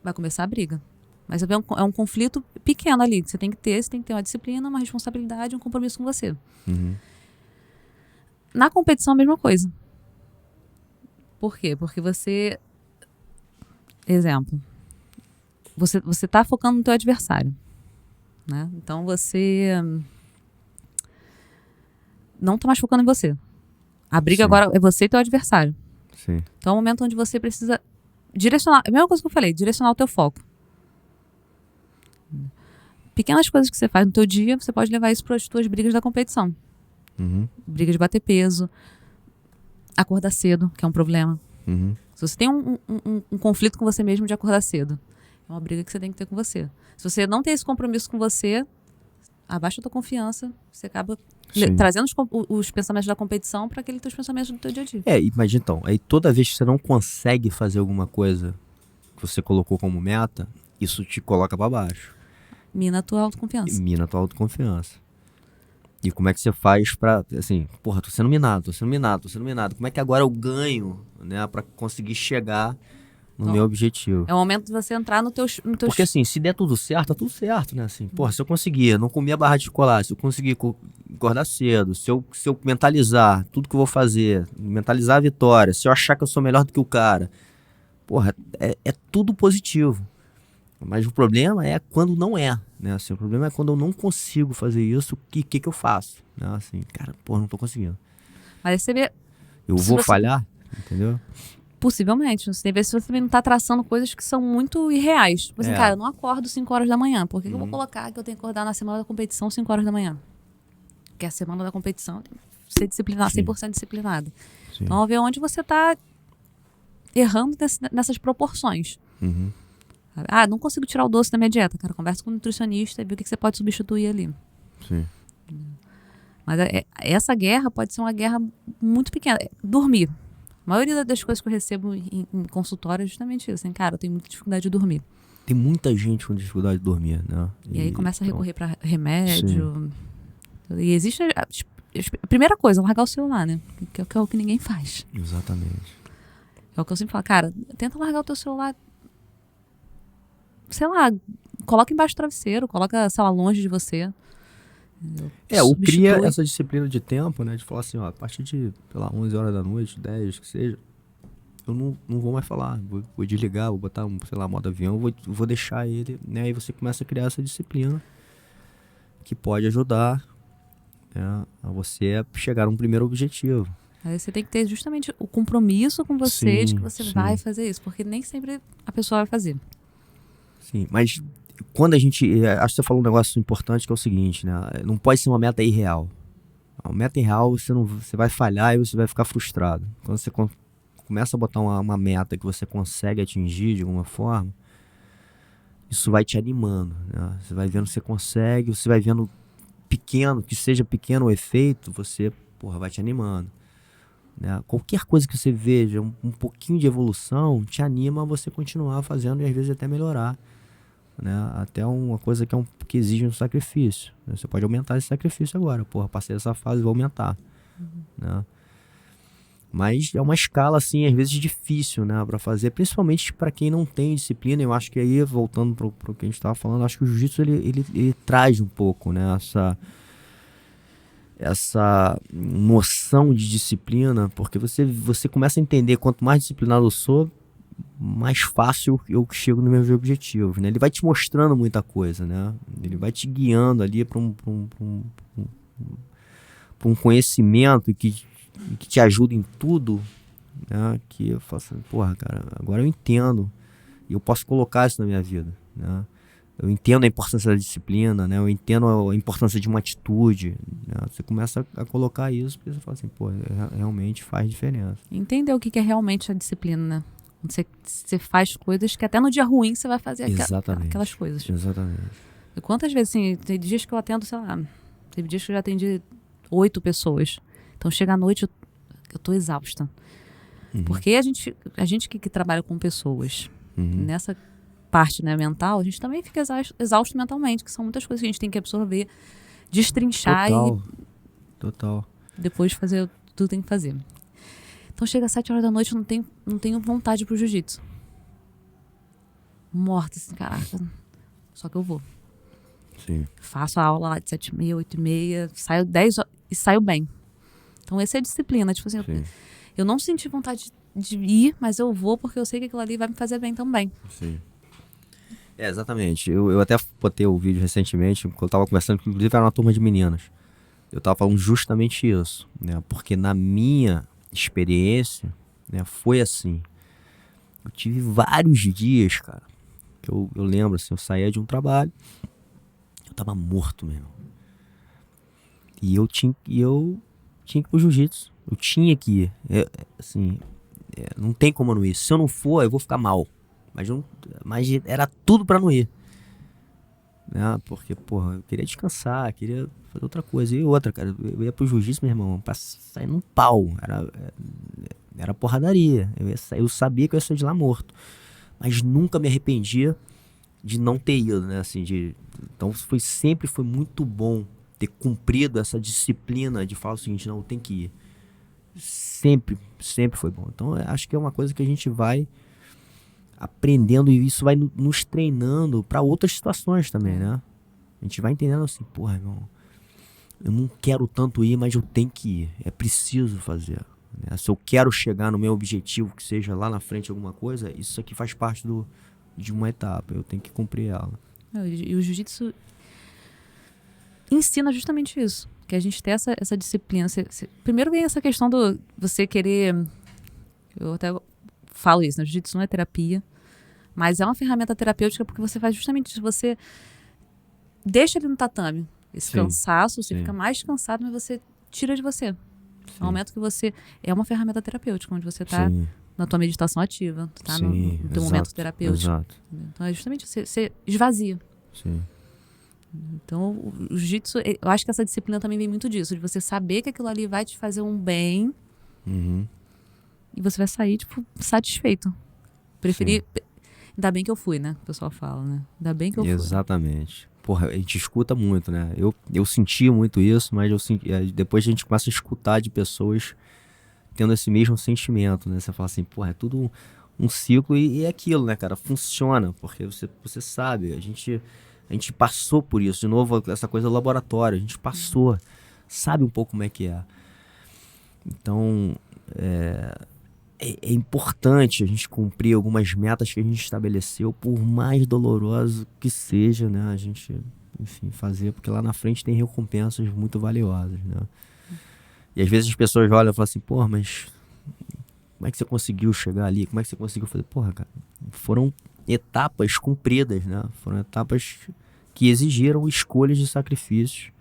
Vai começar a briga. Mas é um conflito pequeno ali. Você tem que ter uma disciplina, uma responsabilidade, um compromisso com você. Na competição, a mesma coisa. Por quê? Porque você... Exemplo. Você tá focando no teu adversário, né? Então, você não tá mais focando em você. A briga agora é você e teu adversário. Sim. Então, é um momento onde você precisa direcionar... É a mesma coisa que eu falei, direcionar o teu foco. Pequenas coisas que você faz no teu dia, você pode levar isso para as tuas brigas da competição. Briga de bater peso, acordar cedo, que é um problema. Se você tem um conflito com você mesmo de acordar cedo, é uma briga que você tem que ter com você. Se você não tem esse compromisso com você, abaixa a tua confiança, você acaba trazendo os pensamentos da competição para aqueles teus pensamentos do teu dia a dia. Imagina então, aí toda vez que você não consegue fazer alguma coisa que você colocou como meta, isso te coloca para baixo. Mina a tua autoconfiança. Mina a tua autoconfiança. E como é que você faz pra, assim, porra, tô sendo minado. Como é que agora eu ganho, né, pra conseguir chegar no meu objetivo? É o momento de você entrar no teu... Porque assim, se der tudo certo, tá tudo certo, né? Assim, porra, se eu conseguir não comer a barra de chocolate, se eu conseguir acordar cedo, se eu mentalizar tudo que eu vou fazer, mentalizar a vitória, se eu achar que eu sou melhor do que o cara, porra, é tudo positivo. Mas o problema é quando não é, né? Assim, o problema é quando eu não consigo fazer isso, o que eu faço? Né? Assim, cara, porra, não tô conseguindo. Mas você vê... Eu vou falhar, entendeu? Possivelmente. Você tem que ver se você também não tá traçando coisas que são muito irreais. Tipo assim, cara, eu não acordo 5 horas da manhã. Por que eu vou colocar que eu tenho que acordar na semana da competição 5 horas da manhã? Porque a semana da competição tem que ser disciplinada, 100% disciplinada. Sim. Então, vamos ver onde você tá errando nessas proporções. Não consigo tirar o doce da minha dieta, cara. Conversa com o nutricionista e vê o que você pode substituir ali. Sim. Mas essa guerra pode ser uma guerra muito pequena. Dormir. A maioria das coisas que eu recebo em consultório é justamente isso. Assim, cara, eu tenho muita dificuldade de dormir. Tem muita gente com dificuldade de dormir, né? E aí começa a recorrer para remédio. Sim. E existe A primeira coisa, largar o celular, né? Que é o que ninguém faz. Exatamente. É o que eu sempre falo, cara, tenta largar o teu celular, sei lá, coloca embaixo do travesseiro, coloca, sei lá, longe de você. Ou cria Substitui. essa disciplina de tempo, né? De falar assim, ó, a partir de, sei lá, 11 horas da noite, 10, que seja, eu não vou mais falar, vou desligar, vou botar, sei lá, modo avião, vou deixar ele, né? Aí você começa a criar essa disciplina que pode ajudar, né, a você chegar a um primeiro objetivo. Aí você tem que ter justamente o compromisso com você de que você vai fazer isso, porque nem sempre a pessoa vai fazer. Sim, mas quando a gente... Acho que você falou um negócio importante que é o seguinte, né? Não pode ser uma meta irreal. Uma meta irreal, você vai falhar e você vai ficar frustrado. Quando você começa a botar uma meta que você consegue atingir de alguma forma, isso vai te animando, né? Você vai vendo que você consegue, você vai vendo pequeno, que seja pequeno o efeito, você, vai te animando. Né? Qualquer coisa que você veja, um pouquinho de evolução, te anima a você continuar fazendo e às vezes até melhorar. Né? Até uma coisa que exige um sacrifício. Né? Você pode aumentar esse sacrifício agora. Passei essa fase, vou aumentar. Né? Mas é uma escala, assim, às vezes difícil, né, para fazer, principalmente para quem não tem disciplina. Eu acho que aí, voltando pro que a gente estava falando, acho que o jiu-jitsu ele traz um pouco, né, essa noção de disciplina, porque você começa a entender, quanto mais disciplinado eu sou, mais fácil eu chego nos meus objetivos, né? Ele vai te mostrando muita coisa, né? Ele vai te guiando ali para um conhecimento que te ajuda em tudo, né? Que eu falo assim, cara, agora eu entendo e eu posso colocar isso na minha vida, né? Eu entendo a importância da disciplina, né? Eu entendo a importância de uma atitude, né? Você começa a colocar isso porque você fala assim, realmente faz diferença. Entender o que é realmente a disciplina, né? Você faz coisas que até no dia ruim você vai fazer aquelas coisas. Exatamente. E quantas vezes, assim, tem dias que eu atendo, sei lá, teve dias que eu já atendi 8 pessoas. Então chega à noite, eu tô exausta. Porque a gente que trabalha com pessoas, nessa parte, né, mental, a gente também fica exausto mentalmente, que são muitas coisas que a gente tem que absorver, destrinchar Total. Depois fazer tudo que tem que fazer. Então chega às 7 horas da noite, eu não tenho vontade pro jiu-jitsu. Morta, assim, caraca. Só que eu vou. Sim. Faço a aula lá de 7h30, 8h30, saio 10 horas e saio bem. Então essa é a disciplina. Tipo assim, eu não senti vontade de ir, mas eu vou porque eu sei que aquilo ali vai me fazer bem também. Sim. Exatamente. Eu até botei o vídeo recentemente, porque eu tava conversando, inclusive era uma turma de meninas. Eu tava falando justamente isso, né? Porque na minha experiência, né, foi assim. Eu tive vários dias, cara, que eu lembro, assim, eu saía de um trabalho, eu tava morto mesmo. E eu tinha que ir pro jiu-jitsu. Eu tinha que ir. Não tem como eu não ir. Se eu não for, eu vou ficar mal. Mas era tudo pra não ir. Né? Porque, eu queria descansar, queria fazer outra coisa. E outra, cara, eu ia pro jiu-jitsu, meu irmão, pra sair num pau. Era porradaria. Eu sabia que eu ia sair de lá morto. Mas nunca me arrependia de não ter ido, né? Assim, então sempre foi muito bom ter cumprido essa disciplina de falar o seguinte, não, tem que ir. Sempre foi bom. Então, acho que é uma coisa que a gente vai aprendendo e isso vai nos treinando para outras situações também, né? A gente vai entendendo assim, irmão, eu não quero tanto ir, mas eu tenho que ir. É preciso fazer. Né? Se eu quero chegar no meu objetivo, que seja lá na frente alguma coisa, isso aqui faz parte de uma etapa. Eu tenho que cumprir ela. E o jiu-jitsu ensina justamente isso. Que a gente tem essa disciplina. Primeiro vem essa questão do você querer... Eu até falo isso, né? O jiu-jitsu não é terapia, mas é uma ferramenta terapêutica porque você faz justamente isso. Você deixa ele no tatame. Esse cansaço, você fica mais cansado, mas você tira de você. É um momento que você... É uma ferramenta terapêutica, onde você está na tua meditação ativa, tá no teu momento terapêutico. Exato. Então é justamente você esvazia. Sim. Então o jiu-jitsu, eu acho que essa disciplina também vem muito disso, de você saber que aquilo ali vai te fazer um bem e você vai sair, satisfeito. Ainda bem que eu fui, né? O pessoal fala, né? Ainda bem que eu fui. Exatamente. porra, a gente escuta muito, né? Eu senti muito isso, mas depois a gente começa a escutar de pessoas tendo esse mesmo sentimento, né? Você fala assim, porra, é tudo um ciclo e é aquilo, né, cara? Funciona, porque você sabe, a gente passou por isso. De novo, essa coisa do laboratório, a gente passou, sabe um pouco como é que é. Então, é importante a gente cumprir algumas metas que a gente estabeleceu, por mais doloroso que seja, né? A gente, enfim, fazer, porque lá na frente tem recompensas muito valiosas, né? E às vezes as pessoas olham e falam assim, porra, mas como é que você conseguiu chegar ali? Como é que você conseguiu fazer? Porra, cara, foram etapas cumpridas, né? Foram etapas que exigiram escolhas de sacrifícios.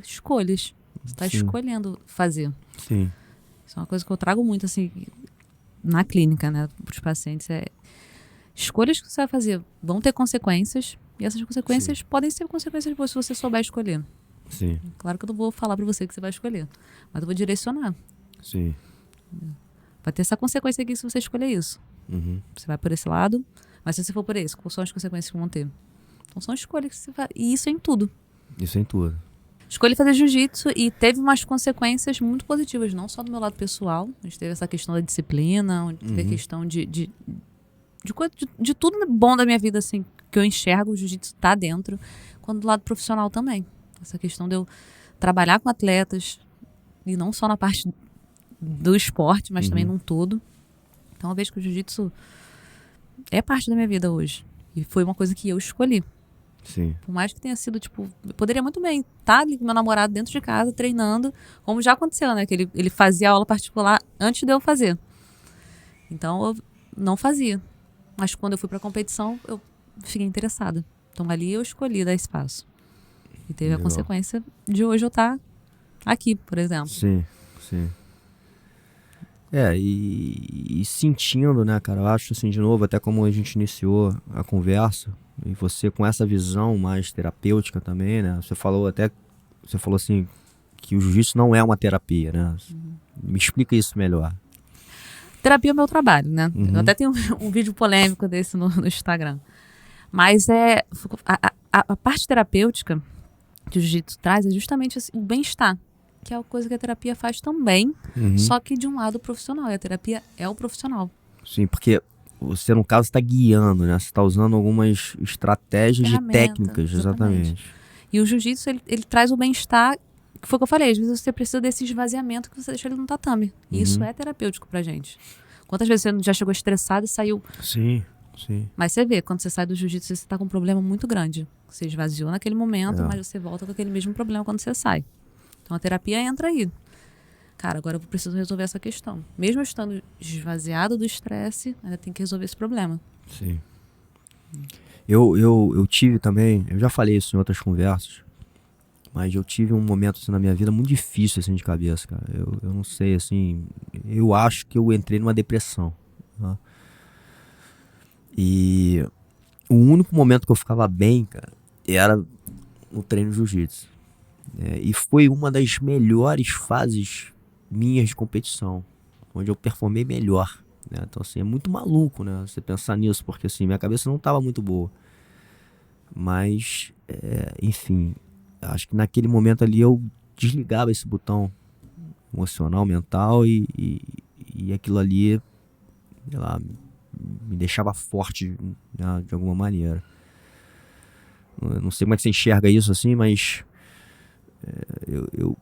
Escolhas. Você está escolhendo fazer. Sim. Isso é uma coisa que eu trago muito, assim, na clínica, né, para os pacientes. Escolhas que você vai fazer vão ter consequências, e essas consequências podem ser consequências boas se você souber escolher. Sim. Claro que eu não vou falar para você que você vai escolher, mas eu vou direcionar. Sim. Vai ter essa consequência aqui se você escolher isso. Uhum. Você vai por esse lado, mas se você for por esse, quais são as consequências que vão ter? Então são escolhas que você faz, e isso é em tudo. Isso é em tudo. Escolhi fazer jiu-jitsu e teve umas consequências muito positivas, não só do meu lado pessoal. A gente teve essa questão da disciplina, teve a questão de tudo bom da minha vida, assim, que eu enxergo, o jiu-jitsu tá dentro, quanto do lado profissional também. Essa questão de eu trabalhar com atletas, e não só na parte do esporte, mas também num todo. Então eu vejo que o jiu-jitsu é parte da minha vida hoje. E foi uma coisa que eu escolhi. Sim. Por mais que tenha sido, tipo, eu poderia muito bem estar ali com meu namorado dentro de casa, treinando, como já aconteceu, né? Que ele fazia aula particular antes de eu fazer. Então, eu não fazia. Mas quando eu fui pra competição, eu fiquei interessada. Então, ali eu escolhi dar espaço. E teve a consequência de hoje eu estar aqui, por exemplo. Sim, sim. E sentindo, né, cara, eu acho assim, de novo, até como a gente iniciou a conversa, e você com essa visão mais terapêutica também, né, você falou assim, que o jiu-jitsu não é uma terapia, né, me explica isso melhor. Terapia é o meu trabalho, né, eu até tenho um vídeo polêmico desse no Instagram, mas a parte terapêutica que o jiu-jitsu traz é justamente assim, o bem-estar, que é a coisa que a terapia faz também, só que de um lado profissional, e a terapia é o profissional. Sim, porque você, no caso, está guiando, né? Você está usando algumas estratégias e técnicas, exatamente. E o jiu-jitsu, ele traz o bem-estar, que foi o que eu falei, às vezes você precisa desse esvaziamento que você deixa ele no tatame. E isso é terapêutico pra gente. Quantas vezes você já chegou estressado e saiu... Sim, sim. Mas você vê, quando você sai do jiu-jitsu, você está com um problema muito grande. Você esvaziou naquele momento, mas você volta com aquele mesmo problema quando você sai. Então a terapia entra aí. Cara, agora eu preciso resolver essa questão. Mesmo eu estando esvaziado do estresse, ainda tem que resolver esse problema. Sim. Eu tive também, eu já falei isso em outras conversas, mas eu tive um momento assim, na minha vida muito difícil assim, de cabeça, cara. Eu não sei, assim, eu acho que eu entrei numa depressão. Tá? E o único momento que eu ficava bem, cara, era no treino de jiu-jitsu. E foi uma das melhores fases minhas de competição, onde eu performei melhor, né? Então assim, é muito maluco, né, você pensar nisso, porque assim, minha cabeça não estava muito boa, mas enfim, acho que naquele momento ali eu desligava esse botão emocional, mental, e aquilo ali, sei lá, me deixava forte, né, de alguma maneira. Eu não sei como é que você enxerga isso assim, mas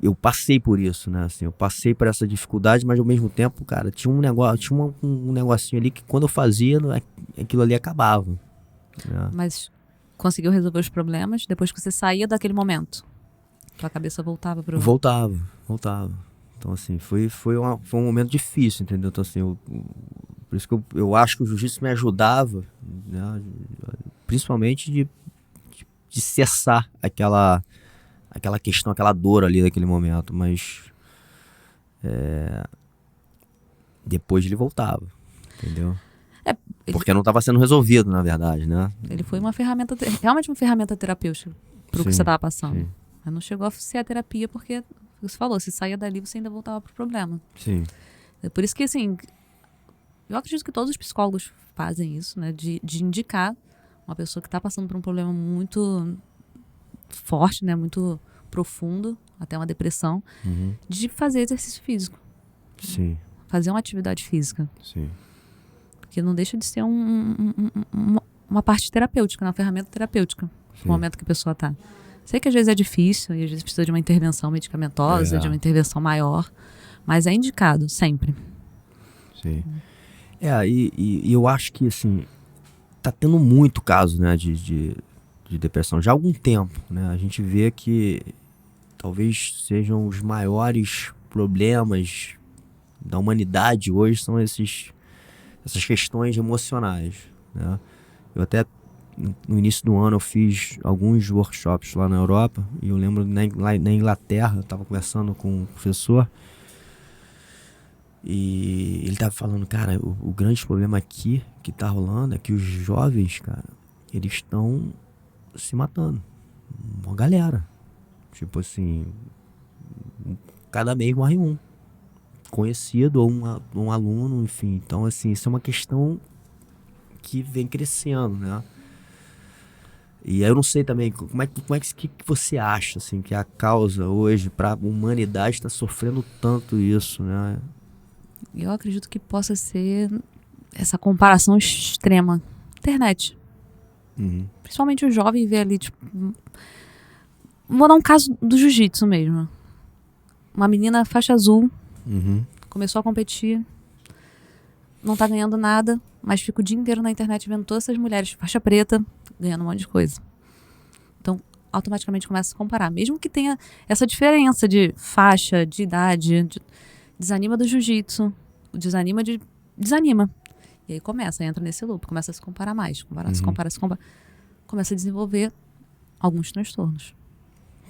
eu passei por isso, né? Assim, eu passei por essa dificuldade, mas ao mesmo tempo, cara, tinha um negócio, um negocinho ali que quando eu fazia, aquilo ali acabava. Né? Mas conseguiu resolver os problemas depois que você saía daquele momento? Tua cabeça voltava pro... Voltava. Então, assim, foi um momento difícil, entendeu? Então, assim, por isso que eu acho que o jiu-jitsu me ajudava, né? Principalmente de cessar aquela questão, aquela dor ali daquele momento, mas depois ele voltava, entendeu? Porque não estava sendo resolvido, na verdade, né? Ele foi uma ferramenta, realmente uma ferramenta terapêutica pro que você estava passando. Sim. Mas não chegou a ser a terapia porque, você falou, se saía dali você ainda voltava pro problema. Sim. É por isso que, assim, eu acredito que todos os psicólogos fazem isso, né? De indicar uma pessoa que está passando por um problema muito forte, né? Muito profundo, até uma depressão, de fazer exercício físico. Sim, Fazer uma atividade física. sim. Porque não deixa de ser uma parte terapêutica, uma ferramenta terapêutica. No momento que a pessoa está. Sei que às vezes é difícil, e às vezes precisa de uma intervenção medicamentosa, de uma intervenção maior, mas é indicado, sempre. Sim. E eu acho que, assim, tá tendo muito caso, né, de depressão já há algum tempo, né? A gente vê que talvez sejam os maiores problemas da humanidade hoje são essas questões emocionais, né? Eu até no início do ano eu fiz alguns workshops lá na Europa e eu lembro lá na Inglaterra, eu estava conversando com um professor e ele estava falando, cara, o grande problema aqui que tá rolando é que os jovens, cara, eles estão se matando. Uma galera. Tipo assim, cada mês morre um. Conhecido ou um aluno, enfim. Então, assim, isso é uma questão que vem crescendo, né? E aí eu não sei também, que você acha, assim, que a causa hoje para a humanidade está sofrendo tanto isso, né? Eu acredito que possa ser essa comparação extrema. Internet. Principalmente o jovem vê ali, tipo... Vou dar um caso do jiu-jitsu mesmo. Uma menina faixa azul, começou a competir, não tá ganhando nada, mas fica o dia inteiro na internet vendo todas essas mulheres faixa preta ganhando um monte de coisa. Então, automaticamente começa a se comparar. Mesmo que tenha essa diferença de faixa, de idade, desanima do jiu-jitsu, desanima. E aí entra nesse loop, começa a se comparar mais, se compara, começa a desenvolver alguns transtornos.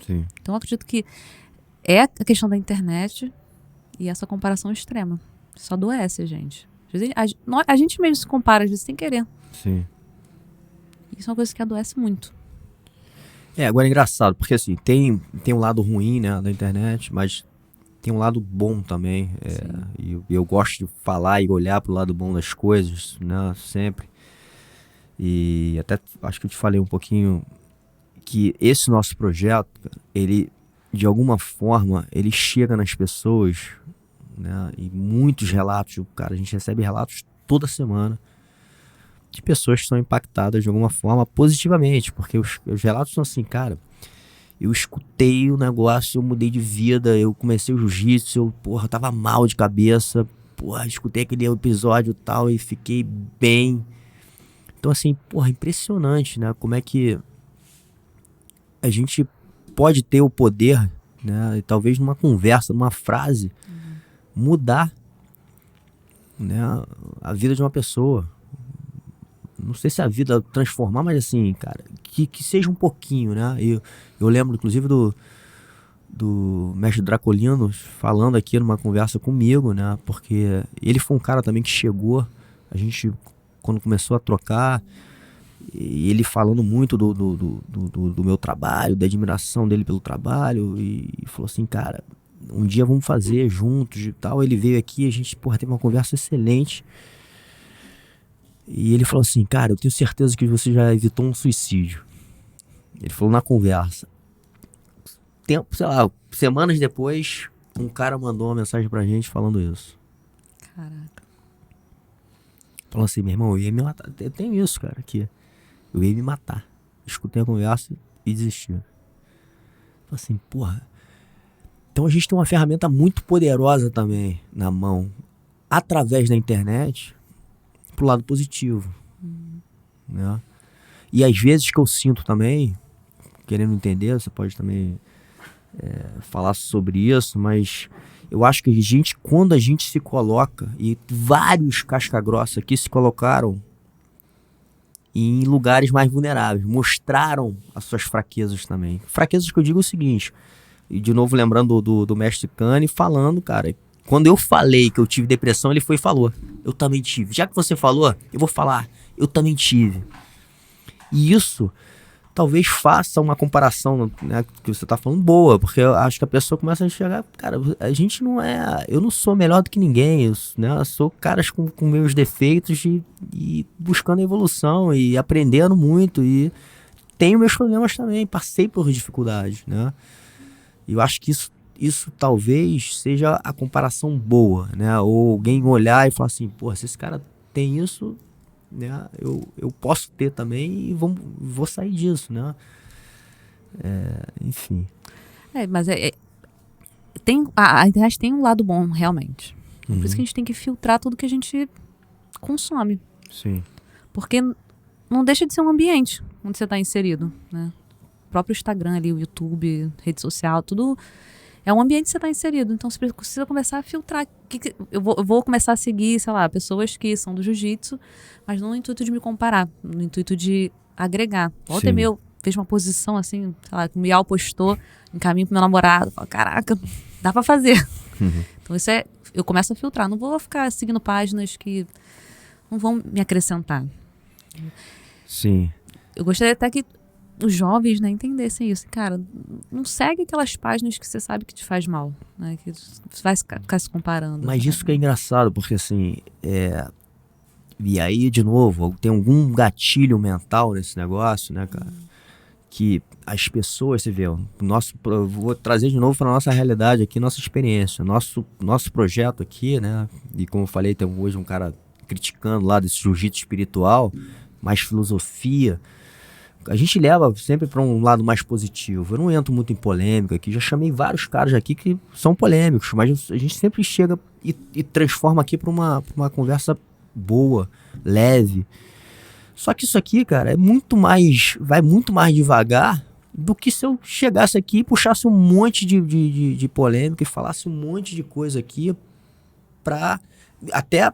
Sim. Então eu acredito que é a questão da internet e essa comparação extrema. Só adoece a gente. Às vezes, a gente mesmo se compara, às vezes, sem querer. Sim. Isso é uma coisa que adoece muito. Agora é engraçado, porque assim, tem um lado ruim, né, da internet, mas tem um lado bom também. E eu gosto de falar e olhar pro lado bom das coisas, né, sempre. E até acho que eu te falei um pouquinho que esse nosso projeto, ele, de alguma forma, ele chega nas pessoas, né, e muitos relatos, cara, a gente recebe relatos toda semana de pessoas que são impactadas de alguma forma positivamente, porque os relatos são assim, cara, eu escutei o negócio, eu mudei de vida, eu comecei o jiu-jitsu, eu tava mal de cabeça, escutei aquele episódio e tal e fiquei bem. Então assim, impressionante, né, como é que a gente pode ter o poder, né, e talvez numa conversa, numa frase, mudar, né, a vida de uma pessoa. Não sei se a vida transformar, mas assim, cara, que seja um pouquinho, né? Eu lembro, inclusive, do mestre Dracolino falando aqui numa conversa comigo, né? Porque ele foi um cara também que chegou, a gente, quando começou a trocar, e ele falando muito do meu trabalho, da admiração dele pelo trabalho, e falou assim, cara, um dia vamos fazer juntos e tal. Ele veio aqui, a gente, teve uma conversa excelente. E ele falou assim, cara, eu tenho certeza que você já evitou um suicídio. Ele falou na conversa. Semanas depois, um cara mandou uma mensagem pra gente falando isso. Caraca. Falou assim, meu irmão, eu ia me matar. Eu tenho isso, cara, aqui. Eu ia me matar. Escutei a conversa e desisti. Falei assim, Então a gente tem uma ferramenta muito poderosa também na mão, através da internet, pro lado positivo, né? E às vezes que eu sinto também, querendo entender, você pode também falar sobre isso, mas eu acho que quando a gente se coloca, e vários casca-grossa aqui se colocaram em lugares mais vulneráveis, mostraram as suas fraquezas também. Fraquezas que eu digo o seguinte, e de novo lembrando do mestre Cane falando, cara, quando eu falei que eu tive depressão, ele foi e falou, eu também tive. Já que você falou, eu vou falar, eu também tive. E isso talvez faça uma comparação, né, que você tá falando boa, porque eu acho que a pessoa começa a enxergar, cara, a gente não é, eu não sou melhor do que ninguém, eu sou caras com meus defeitos e buscando evolução e aprendendo muito e tenho meus problemas também, passei por dificuldades, né? E eu acho que isso talvez seja a comparação boa, né? Ou alguém olhar e falar assim, pô, se esse cara tem isso, né? Eu posso ter também e vou sair disso, né? Enfim. Mas a internet tem um lado bom, realmente. Por isso que a gente tem que filtrar tudo que a gente consome. Sim. Porque não deixa de ser um ambiente onde você está inserido, né? O próprio Instagram ali, o YouTube, rede social, tudo é um ambiente que você está inserido. Então você precisa começar a filtrar. Eu vou começar a seguir, sei lá, pessoas que são do jiu-jitsu, mas não no intuito de me comparar, no intuito de agregar. Ontem meu fez uma posição assim, sei lá, que o Miau postou em caminho pro meu namorado. Falo, caraca, dá pra fazer. Então isso eu começo a filtrar. Não vou ficar seguindo páginas que não vão me acrescentar. Sim. Eu gostaria até que os jovens, né, entendessem isso. Cara, não segue aquelas páginas que você sabe que te faz mal, né? Que você vai ficar se comparando. Mas isso que é engraçado, porque assim, e aí, de novo, tem algum gatilho mental nesse negócio, né, cara? Que as pessoas, você vê, vou trazer de novo para nossa realidade aqui, nossa experiência, nosso projeto aqui, né? E como eu falei, tem hoje um cara criticando lá desse jiu-jitsu espiritual, mais filosofia. A gente leva sempre para um lado mais positivo. Eu não entro muito em polêmica aqui, já chamei vários caras aqui que são polêmicos, mas a gente sempre chega e transforma aqui para uma conversa boa, leve. Só que isso aqui, cara, vai muito mais devagar do que se eu chegasse aqui e puxasse um monte de polêmica e falasse um monte de coisa aqui para até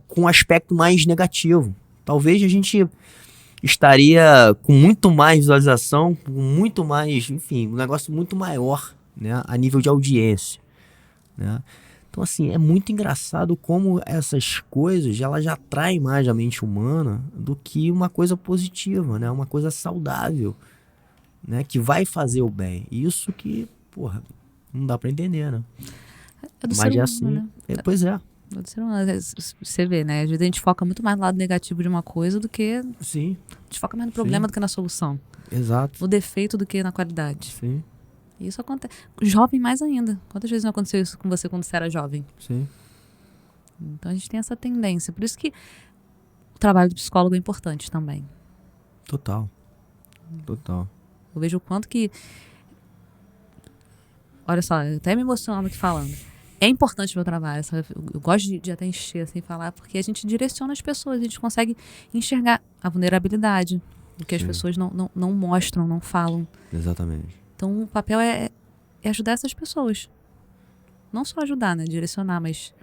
com um aspecto mais negativo. Talvez a gente estaria com muito mais visualização, com muito mais, enfim, um negócio muito maior, né, a nível de audiência, né? Então, assim, é muito engraçado como essas coisas, elas já atraem mais a mente humana do que uma coisa positiva, né? Uma coisa saudável, né? Que vai fazer o bem. Isso que, porra, não dá pra entender, né? É do Mas ser humano, assim, né? Pois é. É do ser humano. Você vê, né? Às vezes a gente foca muito mais no lado negativo de uma coisa do que... Sim. A gente foca mais no problema do que na solução. Exato. No defeito do que na qualidade. Sim. Isso acontece. Jovem mais ainda. Quantas vezes não aconteceu isso com você quando você era jovem? Sim. Então a gente tem essa tendência. Por isso que o trabalho do psicólogo é importante também. Total. Total. Eu vejo o quanto que... Olha só, eu até me emociono aqui falando. É importante o meu trabalho. Sabe? Eu gosto de até encher, assim, falar, porque a gente direciona as pessoas, a gente consegue enxergar a vulnerabilidade, o que as pessoas não mostram, não falam. Exatamente. Então o papel é ajudar essas pessoas. Não só ajudar, né? Direcionar, mas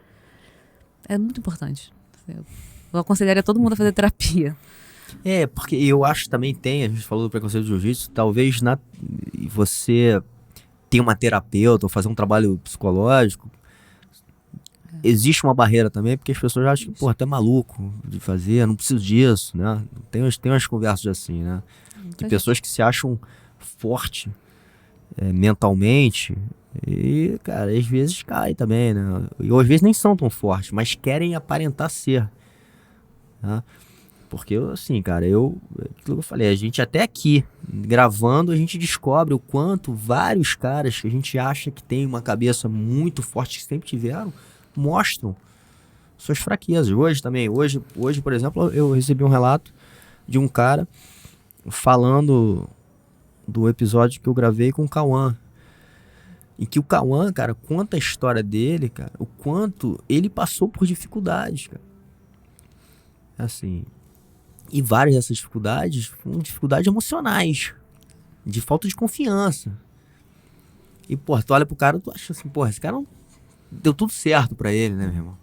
é muito importante. Eu aconselharia todo mundo a fazer terapia. Porque eu acho que também a gente falou do preconceito do jiu-jitsu, talvez você ter uma terapeuta ou fazer um trabalho psicológico, existe uma barreira também, porque as pessoas acham que, pô, tu é maluco de fazer, não preciso disso, né? Tem umas conversas assim, né? De pessoas que se acham forte mentalmente e, cara, às vezes cai também, né? E às vezes nem são tão fortes, mas querem aparentar ser, né? Porque, assim, cara, aquilo que eu falei, a gente até aqui, gravando, a gente descobre o quanto vários caras que a gente acha que tem uma cabeça muito forte, que sempre tiveram, mostram suas fraquezas. Hoje, por exemplo, eu recebi um relato de um cara falando do episódio que eu gravei com o Cauã. Em que o Cauã, cara, conta a história dele, cara, o quanto ele passou por dificuldades, cara. Assim, e várias dessas dificuldades foram dificuldades emocionais, de falta de confiança. E, pô, tu olha pro cara, tu acha assim, pô, esse cara não deu tudo certo pra ele, né, meu irmão?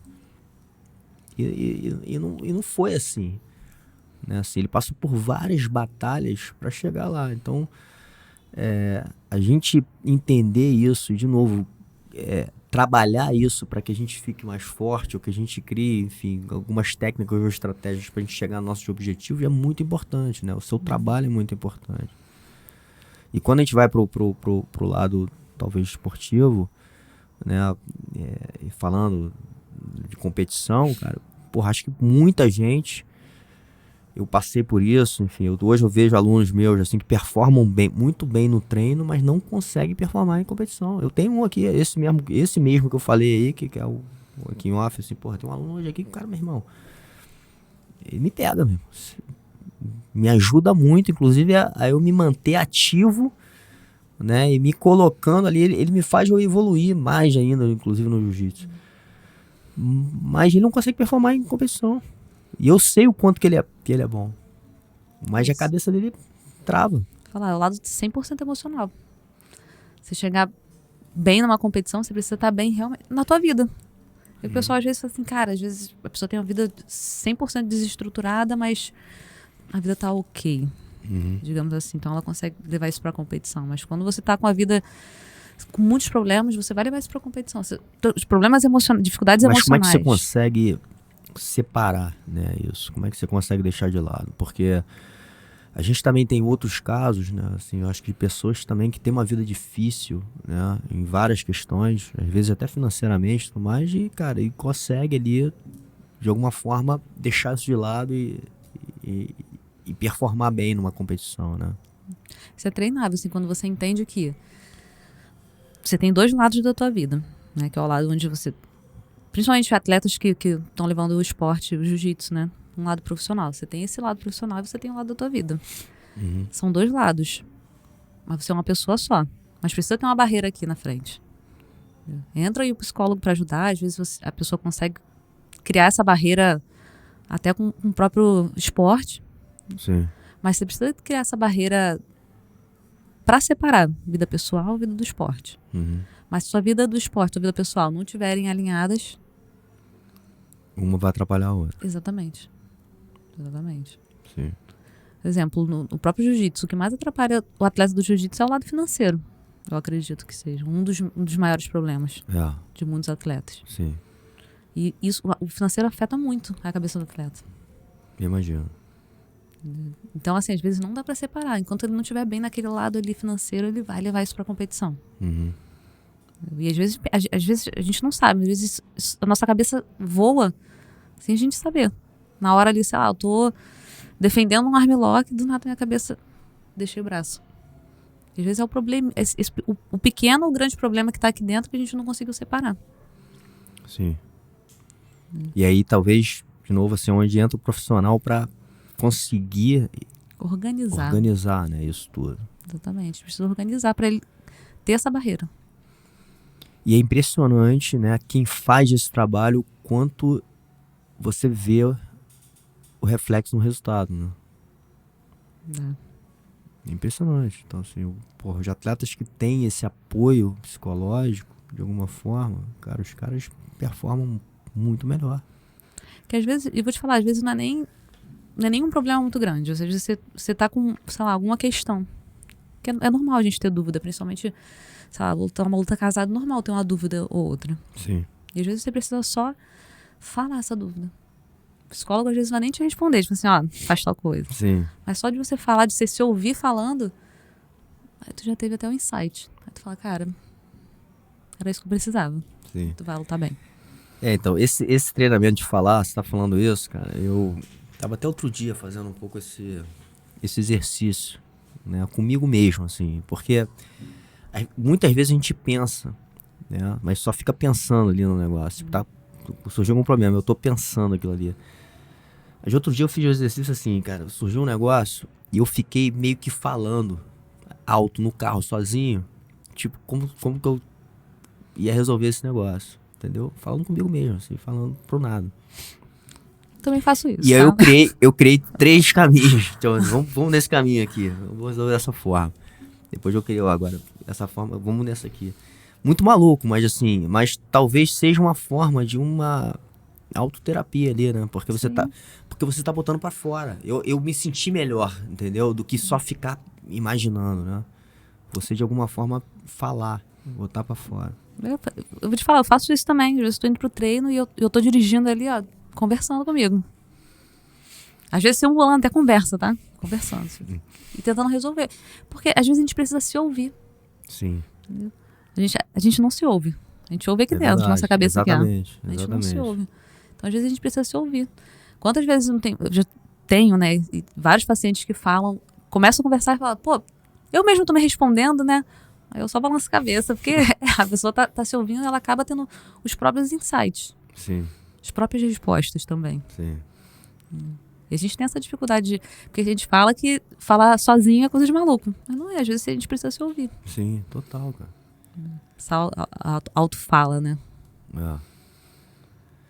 E não foi assim, né? Assim, ele passou por várias batalhas pra chegar lá. Então, a gente entender isso, de novo, trabalhar isso para que a gente fique mais forte, ou que a gente crie, enfim, algumas técnicas ou estratégias para a gente chegar no nosso objetivo é muito importante, né? O seu trabalho é muito importante. E quando a gente vai pro lado, talvez, esportivo, né? Falando de competição, cara, porra, acho que muita gente eu passei por isso, enfim, hoje eu vejo alunos meus assim que performam bem, muito bem no treino, mas não conseguem performar em competição. Eu tenho um aqui, esse mesmo que eu falei aí, que é o aqui em off, assim, porra, tem um aluno hoje aqui que o cara, meu irmão, ele me pega mesmo. Me ajuda muito, inclusive, a eu me manter ativo, né, e me colocando ali, ele me faz eu evoluir mais ainda, inclusive no jiu-jitsu. Mas ele não consegue performar em competição. E eu sei o quanto que ele é bom. Mas a cabeça dele trava. Falar, é o lado 100% emocional. Você chegar bem numa competição, você precisa estar bem realmente na tua vida. E o pessoal às vezes fala assim, cara, às vezes a pessoa tem uma vida 100% desestruturada, mas a vida tá ok, digamos assim. Então ela consegue levar isso pra competição. Mas quando você tá com a vida com muitos problemas, você vai levar isso pra competição. Os problemas emocionais, dificuldades Mas emocionais. como é que você consegue separar, né, isso? Como é que você consegue deixar de lado? Porque a gente também tem outros casos, né, assim, eu acho que de pessoas também que têm uma vida difícil, né, em várias questões, às vezes até financeiramente, tudo mais, e, cara, e consegue ali, de alguma forma, deixar isso de lado e performar bem numa competição, né? Isso é treinável, assim, quando você entende que você tem dois lados da tua vida, né, que é o lado onde você, principalmente atletas que estão levando o esporte, o jiu-jitsu, né, um lado profissional. Você tem esse lado profissional e você tem o lado da tua vida. São dois lados. Mas você é uma pessoa só. Mas precisa ter uma barreira aqui na frente. Entra aí o psicólogo para ajudar. Às vezes a pessoa consegue criar essa barreira até com o próprio esporte. Sim. Mas você precisa criar essa barreira para separar vida pessoal e vida do esporte. Mas se sua vida do esporte e sua vida pessoal não estiverem alinhadas... Uma vai atrapalhar a outra. Exatamente. Exatamente. Sim. Por exemplo, no próprio jiu-jitsu, o que mais atrapalha o atleta do jiu-jitsu é o lado financeiro. Eu acredito que seja um dos maiores problemas de muitos atletas. Sim. E isso, o financeiro afeta muito a cabeça do atleta. Imagino. Então, assim, às vezes não dá pra separar. Enquanto ele não estiver bem naquele lado ali financeiro, ele vai levar isso pra competição. E às vezes a gente não sabe. Às vezes a nossa cabeça voa sem a gente saber. Na hora ali, sei lá, eu tô defendendo um armlock, do nada minha cabeça deixei o braço. Às vezes é o problema, o pequeno ou o grande problema que tá aqui dentro que a gente não conseguiu separar. Sim. E aí talvez, de novo, assim, onde entra o profissional pra conseguir organizar, né, isso tudo. Exatamente. Precisa organizar pra ele ter essa barreira. E é impressionante, né, quem faz esse trabalho, o quanto você vê o reflexo no resultado, né? É impressionante. Então, assim, os atletas que têm esse apoio psicológico, de alguma forma, cara, os caras performam muito melhor. Que às vezes, eu vou te falar, às vezes não é nenhum problema muito grande. Às vezes você tá com, sei lá, alguma questão. Que é normal a gente ter dúvida, principalmente, sei lá, uma luta casada, normal ter uma dúvida ou outra. Sim. E às vezes você precisa só falar essa dúvida. O psicólogo às vezes não vai nem te responder, tipo assim, ó, faz tal coisa. Sim. Mas só de você falar, de você se ouvir falando, aí tu já teve até um insight. Aí tu fala, cara, era isso que eu precisava. Sim. Tu vai lutar bem. Então, esse treinamento de falar, você tá falando isso, cara, eu tava até outro dia fazendo um pouco esse exercício, né, comigo mesmo, assim, porque muitas vezes a gente pensa, né, mas só fica pensando ali no negócio, surgiu algum problema, eu tô pensando aquilo ali. Mas outro dia eu fiz um exercício assim, cara, surgiu um negócio e eu fiquei meio que falando alto no carro, sozinho, tipo, como que eu ia resolver esse negócio, entendeu? Falando comigo mesmo, assim, falando pro nada. Também faço isso. E aí eu criei 3 caminhos. Então, vamos nesse caminho aqui. Eu vou resolver dessa forma. Depois eu criei agora dessa forma, vamos nessa aqui. Muito maluco, mas assim, mas talvez seja uma forma de uma autoterapia ali, né? Porque você tá botando pra fora. Eu me senti melhor, entendeu? Do que só ficar imaginando, né? Você de alguma forma falar, botar pra fora. Eu vou te falar, eu faço isso também. Às vezes estou indo pro treino e eu tô dirigindo ali, ó, conversando comigo. Às vezes sem um volante até conversa, tá? Conversando. E tentando resolver. Porque às vezes a gente precisa se ouvir. Sim. Entendeu? A gente não se ouve. A gente ouve aqui dentro, nossa cabeça aqui. A gente não se ouve. Então às vezes a gente precisa se ouvir. Quantas vezes não tem... tenho, né, e vários pacientes que começam a conversar e falam, pô, eu mesmo tô me respondendo, né? Aí eu só balanço a cabeça, porque a pessoa tá se ouvindo e ela acaba tendo os próprios insights. Sim. As próprias respostas também. Sim. E a gente tem essa dificuldade porque a gente fala que falar sozinho é coisa de maluco. Mas não é, às vezes a gente precisa se ouvir. Sim, total, cara. Essa autofala, né? É. A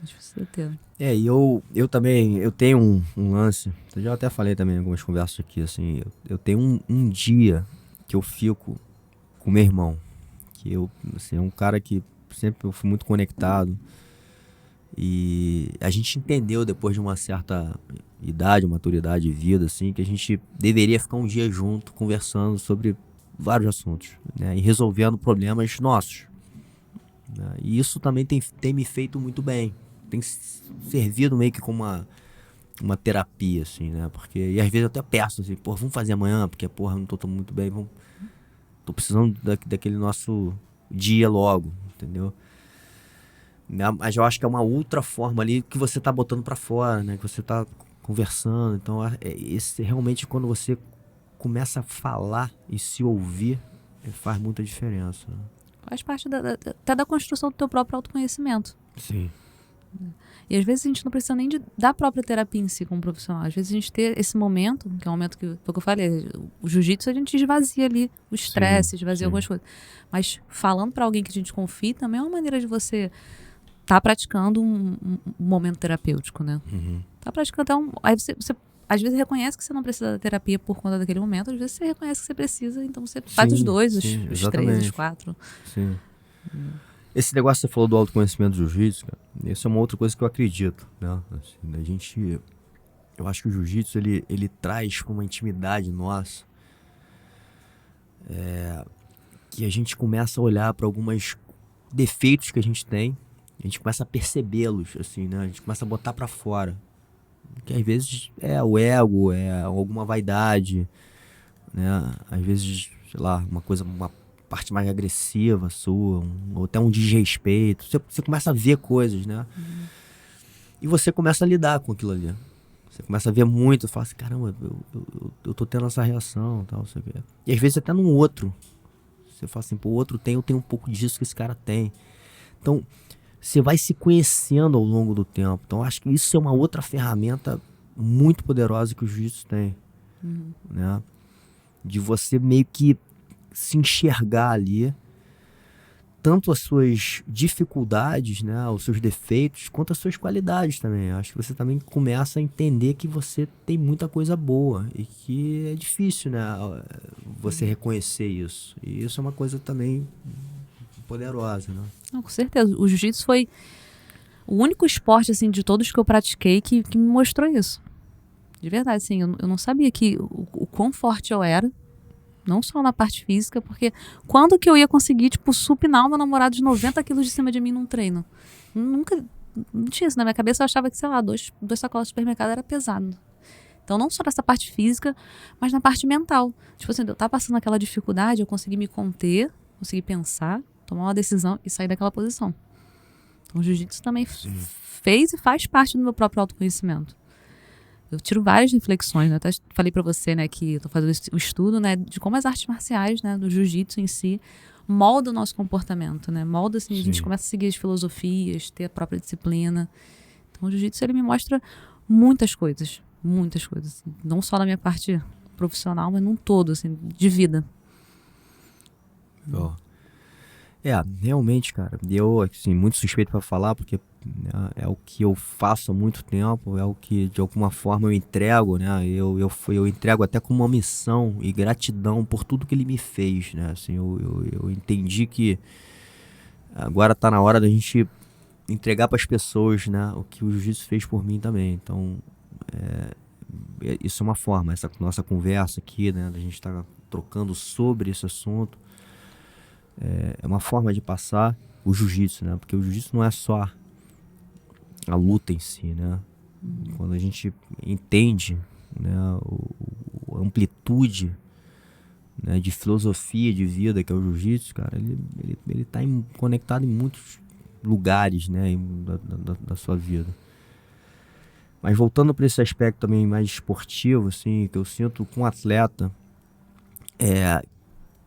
gente precisa ter. E eu também, eu tenho um lance, eu já até falei também em algumas conversas aqui, assim, eu tenho um dia que eu fico com meu irmão, que eu, assim, é um cara que sempre eu fui muito conectado, e a gente entendeu depois de uma certa idade, maturidade de vida, assim, que a gente deveria ficar um dia junto, conversando sobre vários assuntos, né, e resolvendo problemas nossos, né, e isso também tem me feito muito bem. Tem servido meio que como uma terapia, assim, né? Porque, e às vezes eu até peço, assim, pô, vamos fazer amanhã, porque, porra, não tô muito bem, tô precisando daquele nosso dia logo, entendeu? Mas eu acho que é uma outra forma ali que você tá botando pra fora, né? Que você tá conversando. Então, esse realmente, quando você começa a falar e se ouvir, faz muita diferença, né? Faz parte até da construção do teu próprio autoconhecimento. Sim. E às vezes a gente não precisa nem da própria terapia em si como profissional. Às vezes a gente ter esse momento, que é um momento que, foi o que eu falei, o jiu-jitsu a gente esvazia ali o estresse, esvazia algumas coisas. Mas falando para alguém que a gente confia também é uma maneira de você tá praticando um momento terapêutico, né? Uhum. Tá praticando aí você às vezes reconhece que você não precisa da terapia por conta daquele momento, às vezes você reconhece que você precisa, então você faz os dois, os 3, os 4. Sim. Esse negócio que você falou do autoconhecimento do jiu-jitsu, cara, isso é uma outra coisa que eu acredito, né? Assim, eu acho que o jiu-jitsu, ele traz uma intimidade nossa, que a gente começa a olhar para alguns defeitos que a gente tem, a gente começa a percebê-los, assim, né? A gente começa a botar para fora. Que às vezes é o ego, é alguma vaidade, né? Às vezes, sei lá, uma parte mais agressiva sua, ou até um desrespeito. Você começa a ver coisas, né? E você começa a lidar com aquilo ali. Você começa a ver muito, fala assim, caramba, eu tô tendo essa reação, tal, sei o quê. E às vezes até no outro. Você fala assim, pô, o outro eu tenho um pouco disso que esse cara tem. Então, você vai se conhecendo ao longo do tempo. Então, acho que isso é uma outra ferramenta muito poderosa que o jiu-jitsu tem. Né? De você meio que se enxergar ali, tanto as suas dificuldades, né, os seus defeitos, quanto as suas qualidades também. Acho que você também começa a entender que você tem muita coisa boa e que é difícil, né, você reconhecer isso. E isso é uma coisa também poderosa, né? Não, com certeza. O jiu-jitsu foi o único esporte, assim, de todos que eu pratiquei que me mostrou isso. De verdade, assim, eu não sabia que o quão forte eu era. Não só na parte física, porque quando que eu ia conseguir, tipo, supinar o meu namorado de 90 quilos de cima de mim num treino? Nunca, não tinha isso na minha cabeça. Eu achava que, sei lá, dois sacolas de supermercado era pesado. Então, não só nessa parte física, mas na parte mental. Tipo assim, eu tava passando aquela dificuldade, eu consegui me conter, consegui pensar, tomar uma decisão e sair daquela posição. Então, o jiu-jitsu também fez e faz parte do meu próprio autoconhecimento. Eu tiro várias reflexões, né? Até falei pra você, né, que eu tô fazendo o estudo, né, de como as artes marciais, né, do jiu-jitsu em si, molda o nosso comportamento, né? Molda, assim, a gente começa a seguir as filosofias, ter a própria disciplina. Então, o jiu-jitsu, ele me mostra muitas coisas, assim, não só na minha parte profissional, mas num todo, assim, de vida. Realmente, cara, eu, assim, muito suspeito pra falar, porque é o que eu faço há muito tempo, é o que de alguma forma eu entrego, né? Eu entrego até com uma missão e gratidão por tudo que ele me fez, né? Assim, eu entendi que agora tá na hora da gente entregar para as pessoas, né, o que o jiu-jitsu fez por mim também. Então, isso é uma forma, essa nossa conversa aqui, né, da gente estar trocando sobre esse assunto, é uma forma de passar o jiu-jitsu, né? Porque o jiu-jitsu não é só a luta em si, né? Quando a gente entende, né, a amplitude, né, de filosofia de vida que é o jiu-jitsu, cara, ele tá conectado em muitos lugares, né, da sua vida. Mas voltando para esse aspecto também mais esportivo, assim, que eu sinto com o atleta,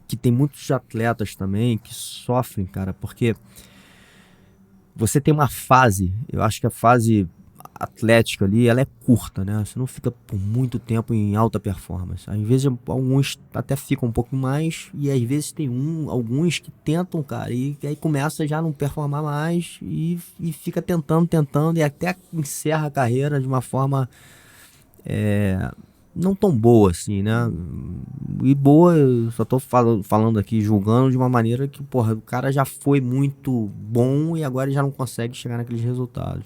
que tem muitos atletas também que sofrem, cara, porque você tem uma fase, eu acho que a fase atlética ali, ela é curta, né? Você não fica por muito tempo em alta performance. Às vezes alguns até ficam um pouco mais e às vezes tem alguns que tentam, cara, e aí começa já a não performar mais e fica tentando e até encerra a carreira de uma forma não tão boa assim, né? E boa, eu só tô falando aqui, julgando de uma maneira que, porra, o cara já foi muito bom e agora ele já não consegue chegar naqueles resultados.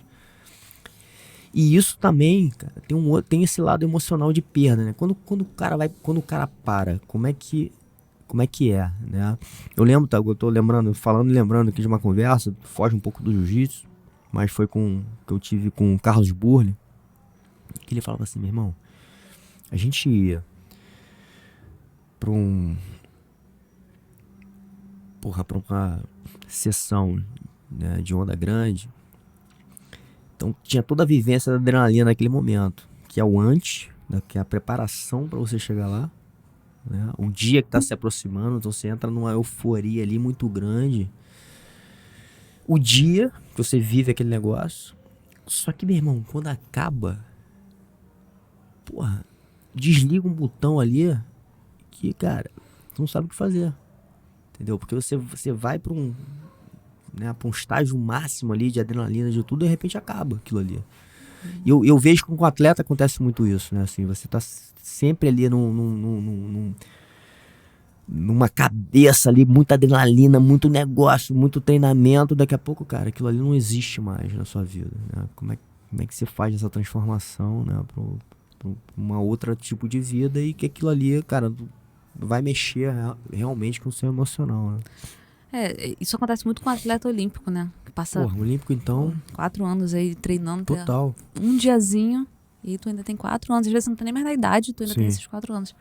E isso também, cara, tem esse lado emocional de perda, né? Quando o cara para, como é que é, né? Eu lembro, tá? Eu tô lembrando aqui de uma conversa, foge um pouco do jiu-jitsu, mas foi que eu tive com o Carlos Burle, que ele falava assim, meu irmão, a gente ia pra uma sessão, né, de onda grande. Então tinha toda a vivência da adrenalina naquele momento, que é o antes, né, que é a preparação para você chegar lá, né? O dia que tá se aproximando, então você entra numa euforia ali muito grande. O dia que você vive aquele negócio. Só que, meu irmão, quando acaba, porra, desliga um botão ali que, cara, tu não sabe o que fazer. Entendeu? Porque você vai pra um estágio máximo ali de adrenalina, de tudo, e de repente acaba aquilo ali. E eu vejo que com o atleta acontece muito isso, né? Assim, você tá sempre ali numa cabeça ali, muita adrenalina, muito negócio, muito treinamento. Daqui a pouco, cara, aquilo ali não existe mais na sua vida, né? Como é que você faz essa transformação, né? Pra uma outra tipo de vida e que aquilo ali, cara, vai mexer realmente com o seu emocional, né? Isso acontece muito com o atleta olímpico, né? Que passa Porra, olímpico então 4 anos aí treinando. total. Um diazinho e tu ainda tem 4 anos. Às vezes não tá nem mais na idade, tu ainda tem esses 4 anos.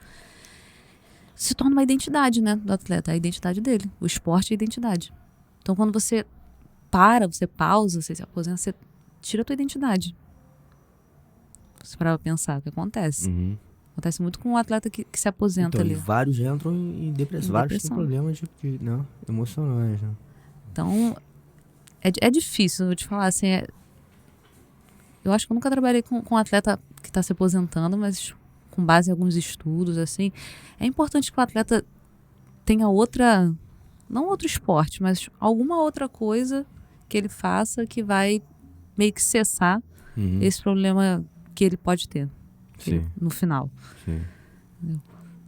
Se torna uma identidade, né, do atleta. A identidade dele. O esporte é a identidade. Então quando você pausa, você se aposenta, você tira a tua identidade. Você parar pra pensar o que acontece. Uhum. Acontece muito com o atleta que se aposenta Então, ali. e vários já entram em depressão. Vários têm problemas né, emocionais. Né? Então, é difícil eu te falar assim. Eu acho que eu nunca trabalhei com um atleta que está se aposentando, mas com base em alguns estudos, assim. É importante que o atleta tenha não outro esporte, mas alguma outra coisa que ele faça que vai meio que cessar esse problema que ele pode ter. No final. Sim.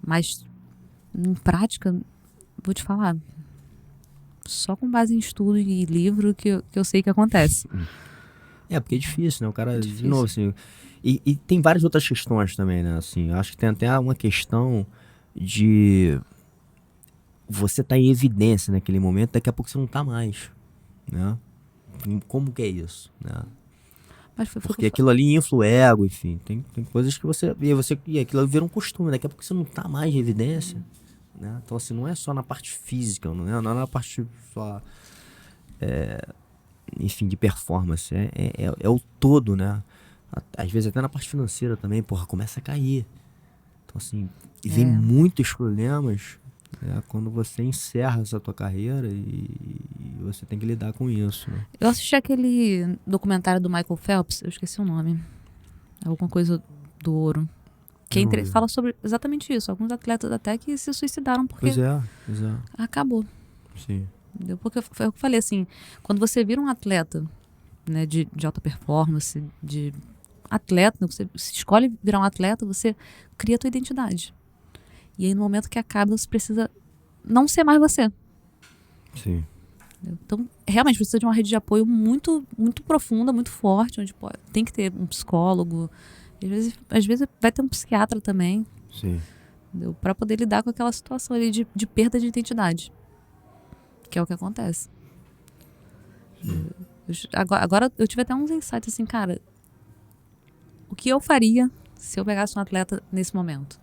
Mas em prática, vou te falar, só com base em estudo e livro que eu sei que acontece. Porque é difícil, né? O cara, de novo, assim. E tem várias outras questões também, né? Assim, acho que tem até uma questão de você tá em evidência naquele momento, daqui a pouco você não tá mais, né? Como que é isso, né? Porque aquilo ali infla o ego, enfim, tem coisas que e aquilo vira um costume, daqui a pouco você não tá mais em evidência, né? Então assim, não é só na parte física, não é na parte só enfim, de performance, é o todo, né? Às vezes até na parte financeira também, porra, começa a cair. Então assim, vem muitos problemas, né, quando você encerra essa tua carreira e você tem que lidar com isso, né? Eu assisti aquele documentário do Michael Phelps, eu esqueci o nome. Alguma coisa do ouro. Que fala sobre exatamente isso. Alguns atletas até que se suicidaram porque Pois é. acabou. Sim. Entendeu? Porque foi o que eu falei, assim, quando você vira um atleta, né, de alta performance, de atleta, você escolhe virar um atleta, você cria a tua identidade. E aí no momento que acaba, você precisa não ser mais você. Sim. Então, realmente precisa de uma rede de apoio muito, muito profunda, muito forte, onde tem que ter um psicólogo. Às vezes vai ter um psiquiatra também. Sim. Para poder lidar com aquela situação ali de perda de identidade. Que é o que acontece. Agora eu tive até uns insights assim, cara. O que eu faria se eu pegasse um atleta nesse momento?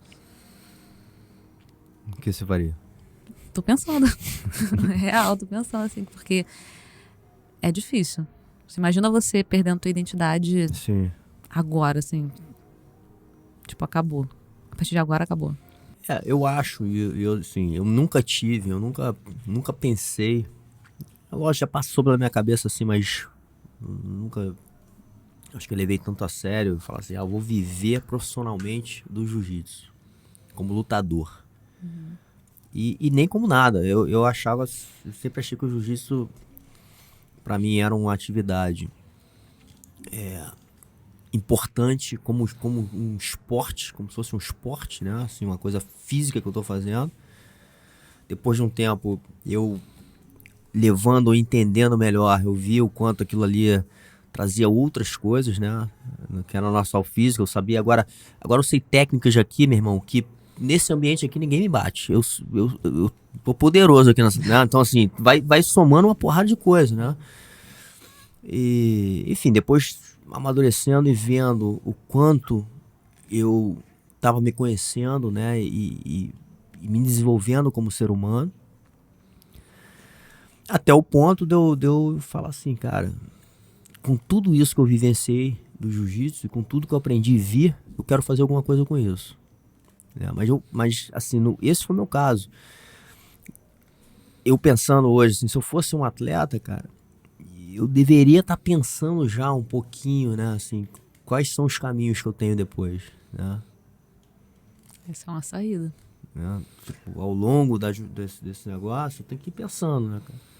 O que você faria? Tô pensando. Real, tô pensando assim, porque é difícil. Você imagina você perdendo tua identidade. Sim. agora, assim, tipo, acabou. A partir de agora, acabou. Eu acho, assim, eu nunca tive, eu nunca pensei. Lógico, já passou pela minha cabeça assim, mas nunca. Acho que eu levei tanto a sério. Falar assim, eu vou viver profissionalmente do jiu-jitsu, como lutador. E nem como nada. Eu achava, eu sempre achei que o jiu-jitsu, pra mim, era uma atividade importante, como um esporte, como se fosse um esporte, né? Assim, uma coisa física que eu tô fazendo. Depois de um tempo, eu levando ou entendendo melhor, eu vi o quanto aquilo ali trazia outras coisas, né? Que era o nosso físico, eu sabia. Agora eu sei técnicas aqui, meu irmão, que nesse ambiente aqui ninguém me bate. Eu tô poderoso aqui, nessa, né? Então, assim, vai somando uma porrada de coisa, né? E, enfim, depois amadurecendo e vendo o quanto eu tava me conhecendo, né? E me desenvolvendo como ser humano. Até o ponto de eu falar assim, cara, com tudo isso que eu vivenciei do jiu-jitsu e com tudo que eu aprendi e vi, eu quero fazer alguma coisa com isso. Mas assim, esse foi o meu caso. Eu pensando hoje, assim, se eu fosse um atleta, cara, eu deveria estar pensando já um pouquinho, né, assim, quais são os caminhos que eu tenho depois, né? Essa é uma saída. Né? Tipo, ao longo desse negócio, eu tenho que ir pensando, né, cara?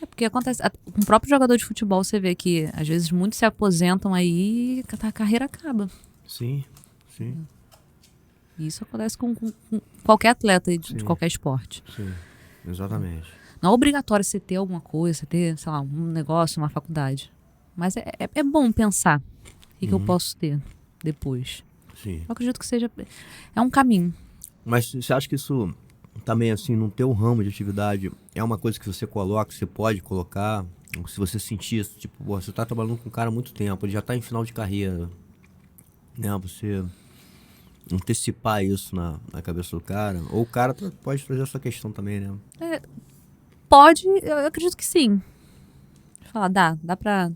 É porque acontece, com o próprio jogador de futebol, você vê que às vezes muitos se aposentam aí e a carreira acaba. Sim. E isso acontece com qualquer atleta de qualquer esporte. Sim, exatamente. Não é obrigatório você ter alguma coisa, você ter, sei lá, um negócio, uma faculdade. Mas é bom pensar o que eu posso ter depois. Sim. Eu acredito que seja... É um caminho. Mas você acha que isso também, assim, no teu ramo de atividade, é uma coisa que você coloca, você pode colocar? Ou se você sentir isso, tipo, pô, você tá trabalhando com um cara há muito tempo, ele já tá em final de carreira, né? Você antecipar isso na cabeça do cara, ou o cara pode trazer essa questão também, né? Pode, eu acredito que sim. Falar, dá pra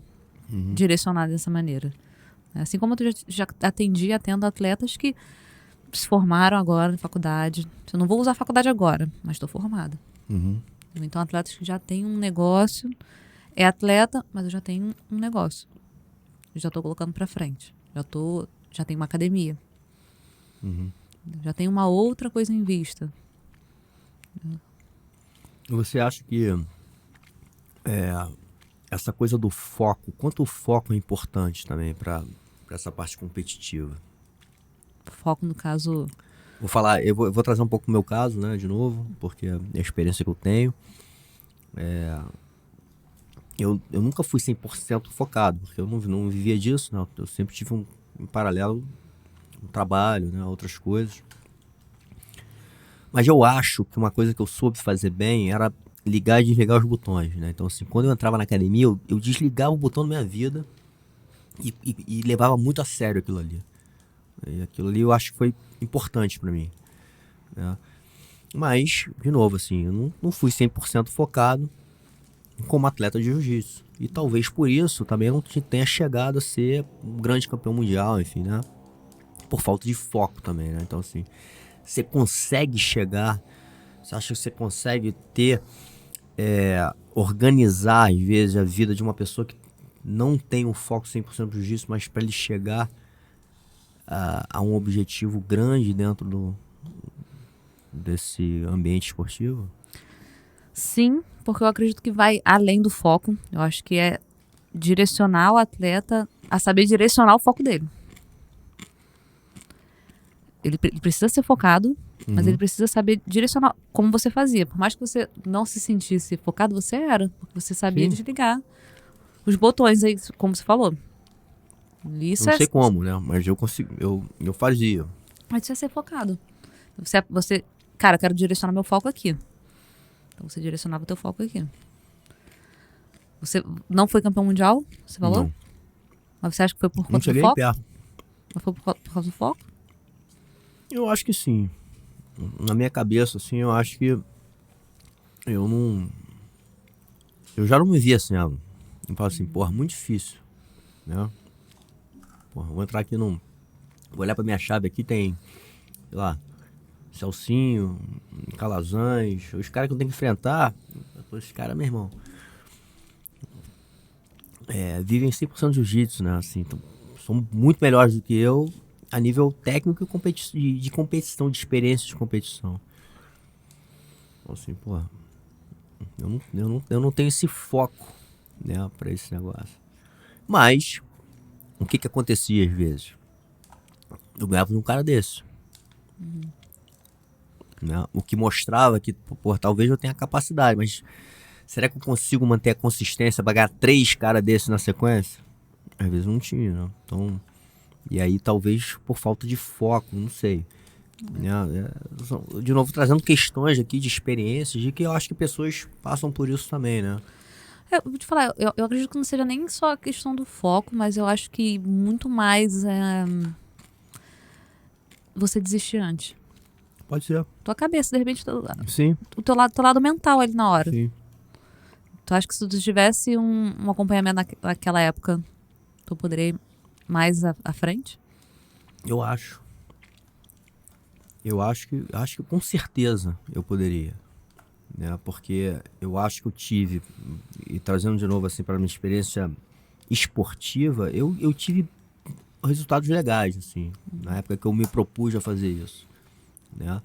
direcionar dessa maneira. Assim como eu já atendo atletas que se formaram agora na faculdade. Eu não vou usar a faculdade agora, mas estou formada. Então, atletas que já têm um negócio, é atleta, mas eu já tenho um negócio. Eu já estou colocando pra frente. Já tenho uma academia. Já tenho uma outra coisa em vista. Você acha que essa coisa do foco, quanto o foco é importante também para essa parte competitiva? Foco, no caso... Vou falar, eu vou trazer um pouco o meu caso, né, de novo, porque é a experiência que eu tenho. Eu nunca fui 100% focado, porque eu não vivia disso, não. Eu sempre tive em paralelo um trabalho, né, outras coisas. Mas eu acho que uma coisa que eu soube fazer bem era ligar e desligar os botões, né? Então, assim, quando eu entrava na academia, eu desligava o botão da minha vida e levava muito a sério aquilo ali. E aquilo ali eu acho que foi importante pra mim, né? Mas, de novo, assim, eu não fui 100% focado como atleta de jiu-jitsu. E talvez por isso também não tenha chegado a ser um grande campeão mundial, enfim, né? Por falta de foco também, né? Então, assim, você consegue chegar, você acha que você consegue ter, organizar, às vezes, a vida de uma pessoa que não tem um foco 100% no jiu-jitsu, mas para ele chegar a um objetivo grande dentro desse ambiente esportivo? Sim, porque eu acredito que vai além do foco. Eu acho que é direcionar o atleta a saber direcionar o foco dele. Ele precisa ser focado, mas ele precisa saber direcionar, como você fazia. Por mais que você não se sentisse focado, você era. Porque você sabia desligar os botões aí, como você falou. Isso não sei como, né? Mas eu fazia. Mas isso é ser focado. Você, cara, eu quero direcionar meu foco aqui. Então você direcionava o teu foco aqui. Você não foi campeão mundial, você falou? Não. Mas você acha que foi por Não conta do cheguei foco? perto. Mas foi por causa do foco? Eu acho que sim. Na minha cabeça, assim, eu acho que eu já não me via assim, eu falo assim, porra, muito difícil, né? porra, vou entrar aqui num... Vou olhar pra minha chave aqui, tem, sei lá, Celcinho, Calazans, os caras que eu tenho que enfrentar, esses caras, meu irmão, vivem 100% de jiu-jitsu, né, assim, então, são muito melhores do que eu a nível técnico e de competição, de experiência de competição. Então, assim, porra, eu não tenho esse foco, né, pra esse negócio. Mas, o que acontecia às vezes? Eu ganhava de um cara desse. Né? O que mostrava que, pô, talvez eu tenha capacidade, mas será que eu consigo manter a consistência pra ganhar 3 caras desses na sequência? Às vezes não tinha, né? Então, e aí talvez por falta de foco, não sei. Né? De novo, trazendo questões aqui de experiências, de que eu acho que pessoas passam por isso também, né? Eu vou te falar, eu acredito que não seja nem só a questão do foco, mas eu acho que muito mais você desistir antes. Pode ser. Tua cabeça, de repente, Sim. o teu lado mental ali na hora. Sim. Tu acha que se tu tivesse um acompanhamento naquela época, tu poderia ir mais à frente? Eu acho. Acho que com certeza eu poderia. Né? Porque eu acho que eu tive, e trazendo de novo assim para minha experiência esportiva, eu tive resultados legais, assim, na época que eu me propus a fazer isso. Né?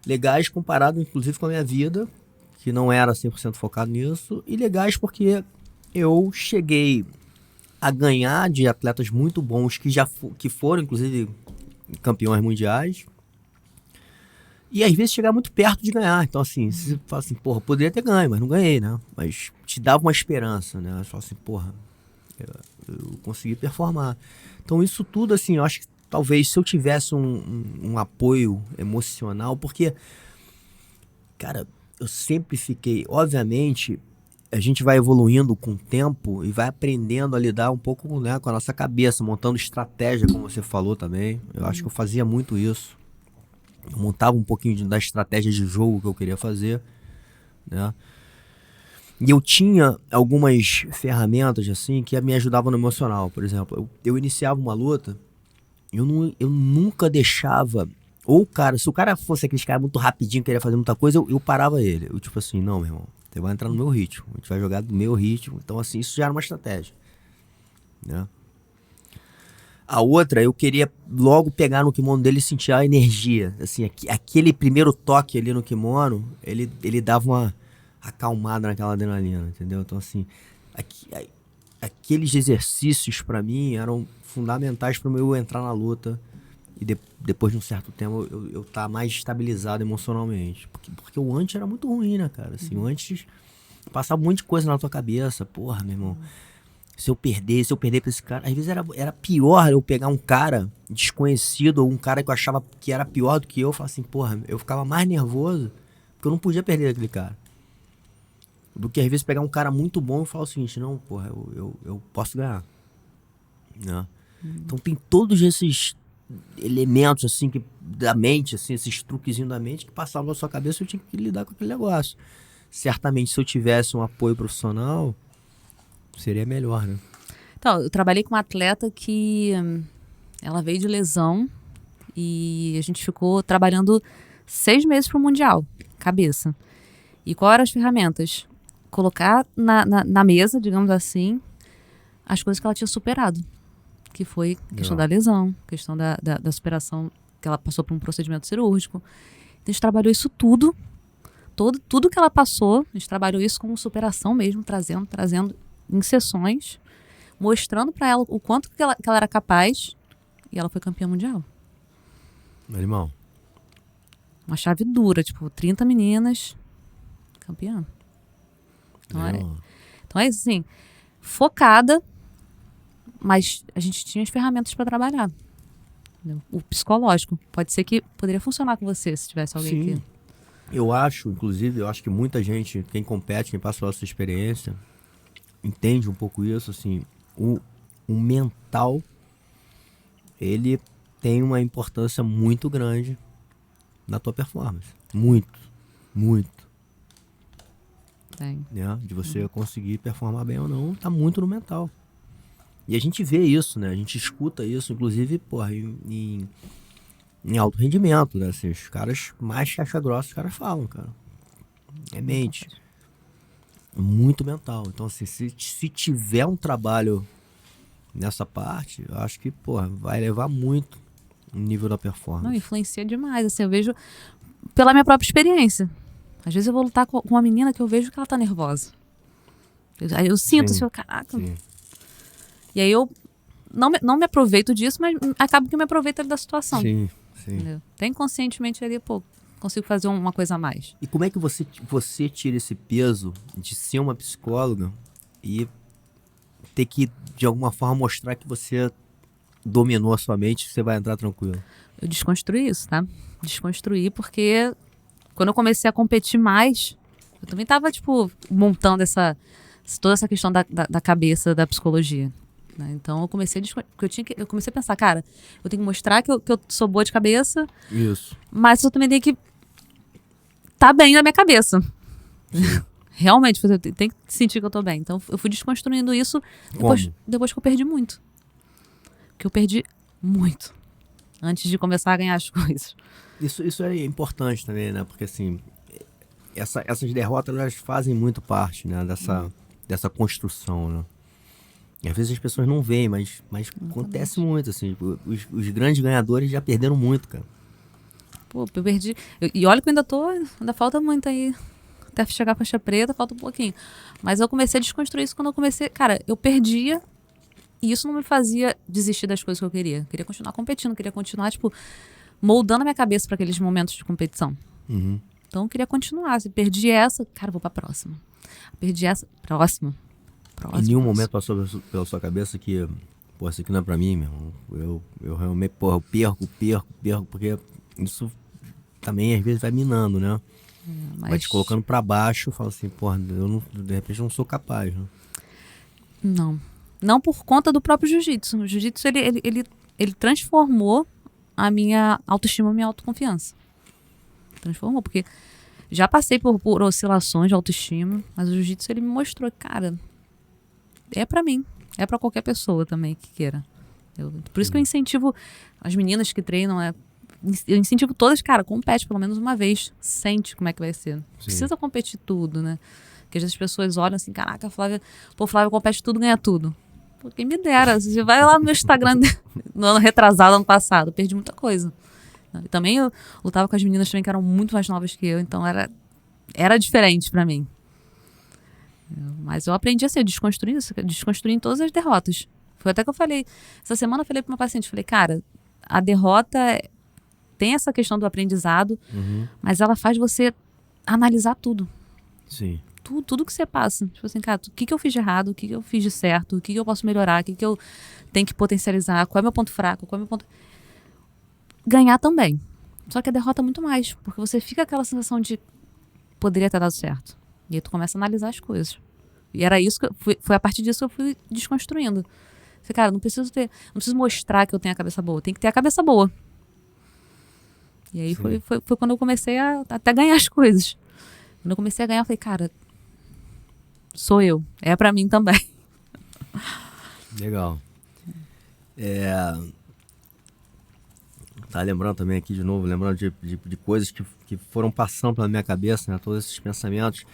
Legais comparado inclusive com a minha vida, que não era 100% focado nisso, e legais porque eu cheguei a ganhar de atletas muito bons que foram inclusive campeões mundiais, e às vezes chegar muito perto de ganhar. Então assim, você fala assim, porra, poderia ter ganho, mas não ganhei, né? Mas te dava uma esperança, né? Você fala assim, porra, eu consegui performar. Então isso tudo, assim, eu acho que talvez se eu tivesse um apoio emocional, porque, cara, eu sempre fiquei, obviamente, a gente vai evoluindo com o tempo e vai aprendendo a lidar um pouco, né, com a nossa cabeça, montando estratégia, como você falou também. Eu acho que eu fazia muito isso. Eu montava um pouquinho da estratégia de jogo que eu queria fazer, né? E eu tinha algumas ferramentas, assim, que me ajudavam no emocional. Por exemplo, eu iniciava uma luta, eu nunca deixava... Ou o cara, se o cara fosse aquele cara muito rapidinho, queria fazer muita coisa, eu parava ele. Eu tipo assim, não, meu irmão, você vai entrar no meu ritmo. A gente vai jogar do meu ritmo. Então, assim, isso já era uma estratégia. Né? A outra, eu queria logo pegar no kimono dele e sentir a energia. Assim, aquele primeiro toque ali no kimono, ele dava uma acalmada naquela adrenalina, entendeu? Então, assim, aqueles exercícios pra mim eram fundamentais para eu entrar na luta e depois de um certo tempo eu tá mais estabilizado emocionalmente. Porque o antes era muito ruim, né, cara? Assim, o antes passava um monte de coisa na tua cabeça. Porra, meu irmão, se eu perder pra esse cara... Às vezes era pior eu pegar um cara desconhecido ou um cara que eu achava que era pior do que eu. Falar assim, porra, eu ficava mais nervoso porque eu não podia perder aquele cara. Do que às vezes pegar um cara muito bom e falar o seguinte, não, porra, eu posso ganhar. Né? Então tem todos esses elementos assim da mente, assim, esses truquezinhos da mente que passavam na sua cabeça e eu tinha que lidar com aquele negócio. Certamente se eu tivesse um apoio profissional, seria melhor, né? Então, eu trabalhei com uma atleta que ela veio de lesão e a gente ficou trabalhando 6 meses pro Mundial, cabeça. E qual eram as ferramentas? Colocar na mesa, digamos assim, as coisas que ela tinha superado. Que foi a questão da lesão, questão da superação, que ela passou por um procedimento cirúrgico. Então, a gente trabalhou isso tudo que ela passou, a gente trabalhou isso como superação mesmo, trazendo em sessões, mostrando para ela o quanto que ela era capaz, e ela foi campeã mundial. Animal. Uma chave dura, tipo, 30 meninas, campeã. Então é isso, assim, focada, mas a gente tinha as ferramentas para trabalhar. Entendeu? O psicológico. Pode ser que poderia funcionar com você se tivesse alguém Sim. aqui. Eu acho que muita gente, quem compete, quem passa pela sua experiência, entende um pouco isso, assim, o mental, ele tem uma importância muito grande na tua performance. Muito. Tem. Né? De você conseguir performar bem ou não, tá muito no mental. E a gente vê isso, né? A gente escuta isso, inclusive, porra, em alto rendimento, né? Assim, os caras mais caixa grossa, os caras falam, cara. É mente. Muito mental. Então, assim, se tiver um trabalho nessa parte, eu acho que, porra, vai levar muito o nível da performance. Não, influencia demais. Assim, eu vejo pela minha própria experiência. Às vezes eu vou lutar com uma menina que eu vejo que ela tá nervosa. Aí eu sinto, Sim, assim, caraca. sim. E aí eu não me aproveito disso, mas acabo que eu me aproveito da situação. Sim, sim. Entendeu? Até inconscientemente ali, pô, consigo fazer uma coisa a mais. E como é que você tira esse peso de ser uma psicóloga e ter que, de alguma forma, mostrar que você dominou a sua mente e você vai entrar tranquilo? Eu desconstruí isso, tá? Desconstruí porque quando eu comecei a competir mais, eu também tava, tipo, montando toda essa questão da cabeça da psicologia. Né? Então eu comecei eu comecei a pensar, cara, eu tenho que mostrar que eu sou boa de cabeça, Isso. mas eu também tenho que tá bem na minha cabeça. Realmente, eu tenho que sentir que eu tô bem. Então eu fui desconstruindo isso depois que eu perdi muito. Porque eu perdi muito antes de começar a ganhar as coisas. Isso é importante também, né? Porque, assim, essas derrotas, elas fazem muito parte, né? Dessa construção, né? E às vezes as pessoas não veem, mas acontece muito, assim. Os grandes ganhadores já perderam muito, cara. Pô, eu perdi. E olha que eu ainda falta muito aí. Até chegar a faixa preta, falta um pouquinho. Mas eu comecei a desconstruir isso quando eu comecei. Cara, eu perdia e isso não me fazia desistir das coisas que eu queria. Eu queria continuar competindo, queria continuar, tipo, moldando a minha cabeça para aqueles momentos de competição. Uhum. Então eu queria continuar. Se perdi essa, cara, vou pra próxima. Perdi essa, próxima. Em nenhum momento passou pela sua cabeça que, pô, isso aqui não é pra mim, meu irmão. Eu realmente, porra, eu perco, porque isso também às vezes vai minando, né? Vai te colocando pra baixo, fala assim, porra, de repente não sou capaz, né? Não por conta do próprio jiu-jitsu. O jiu-jitsu, ele transformou a minha autoestima, a minha autoconfiança. Transformou, porque já passei por oscilações de autoestima, mas o jiu-jitsu, ele me mostrou, cara, é pra mim, é pra qualquer pessoa também que queira. Por isso que eu incentivo as meninas que treinam, eu incentivo todas, cara, compete pelo menos uma vez, sente como é que vai ser. Não precisa competir tudo, né? Porque às vezes as pessoas olham assim, caraca, Flávia compete tudo, ganha tudo. Pô, quem me dera, você vai lá no meu Instagram no ano retrasado, ano passado, eu perdi muita coisa. E também eu lutava com as meninas também que eram muito mais novas que eu, então era diferente pra mim. Mas eu aprendi assim, desconstruir em todas as derrotas. Foi até que eu falei, essa semana eu falei pra uma paciente, falei, cara, a derrota tem essa questão do aprendizado, mas ela faz você analisar tudo. Sim. Tudo que você passa. Tipo assim, cara, o que eu fiz de errado, o que eu fiz de certo, o que eu posso melhorar, o que eu tenho que potencializar, qual é meu ponto fraco, qual é meu ponto... Ganhar também. Só que a derrota é muito mais, porque você fica com aquela sensação de poderia ter dado certo. E aí tu começa a analisar as coisas. E era isso que foi a partir disso que eu fui desconstruindo. Falei, cara, não preciso mostrar que eu tenho a cabeça boa, tem que ter a cabeça boa. E aí foi quando eu comecei a até ganhar as coisas. Quando eu comecei a ganhar, eu falei, cara, sou eu. É pra mim também. Legal. Tá lembrando também aqui de novo, lembrando de coisas que foram passando pela minha cabeça, né? Todos esses pensamentos.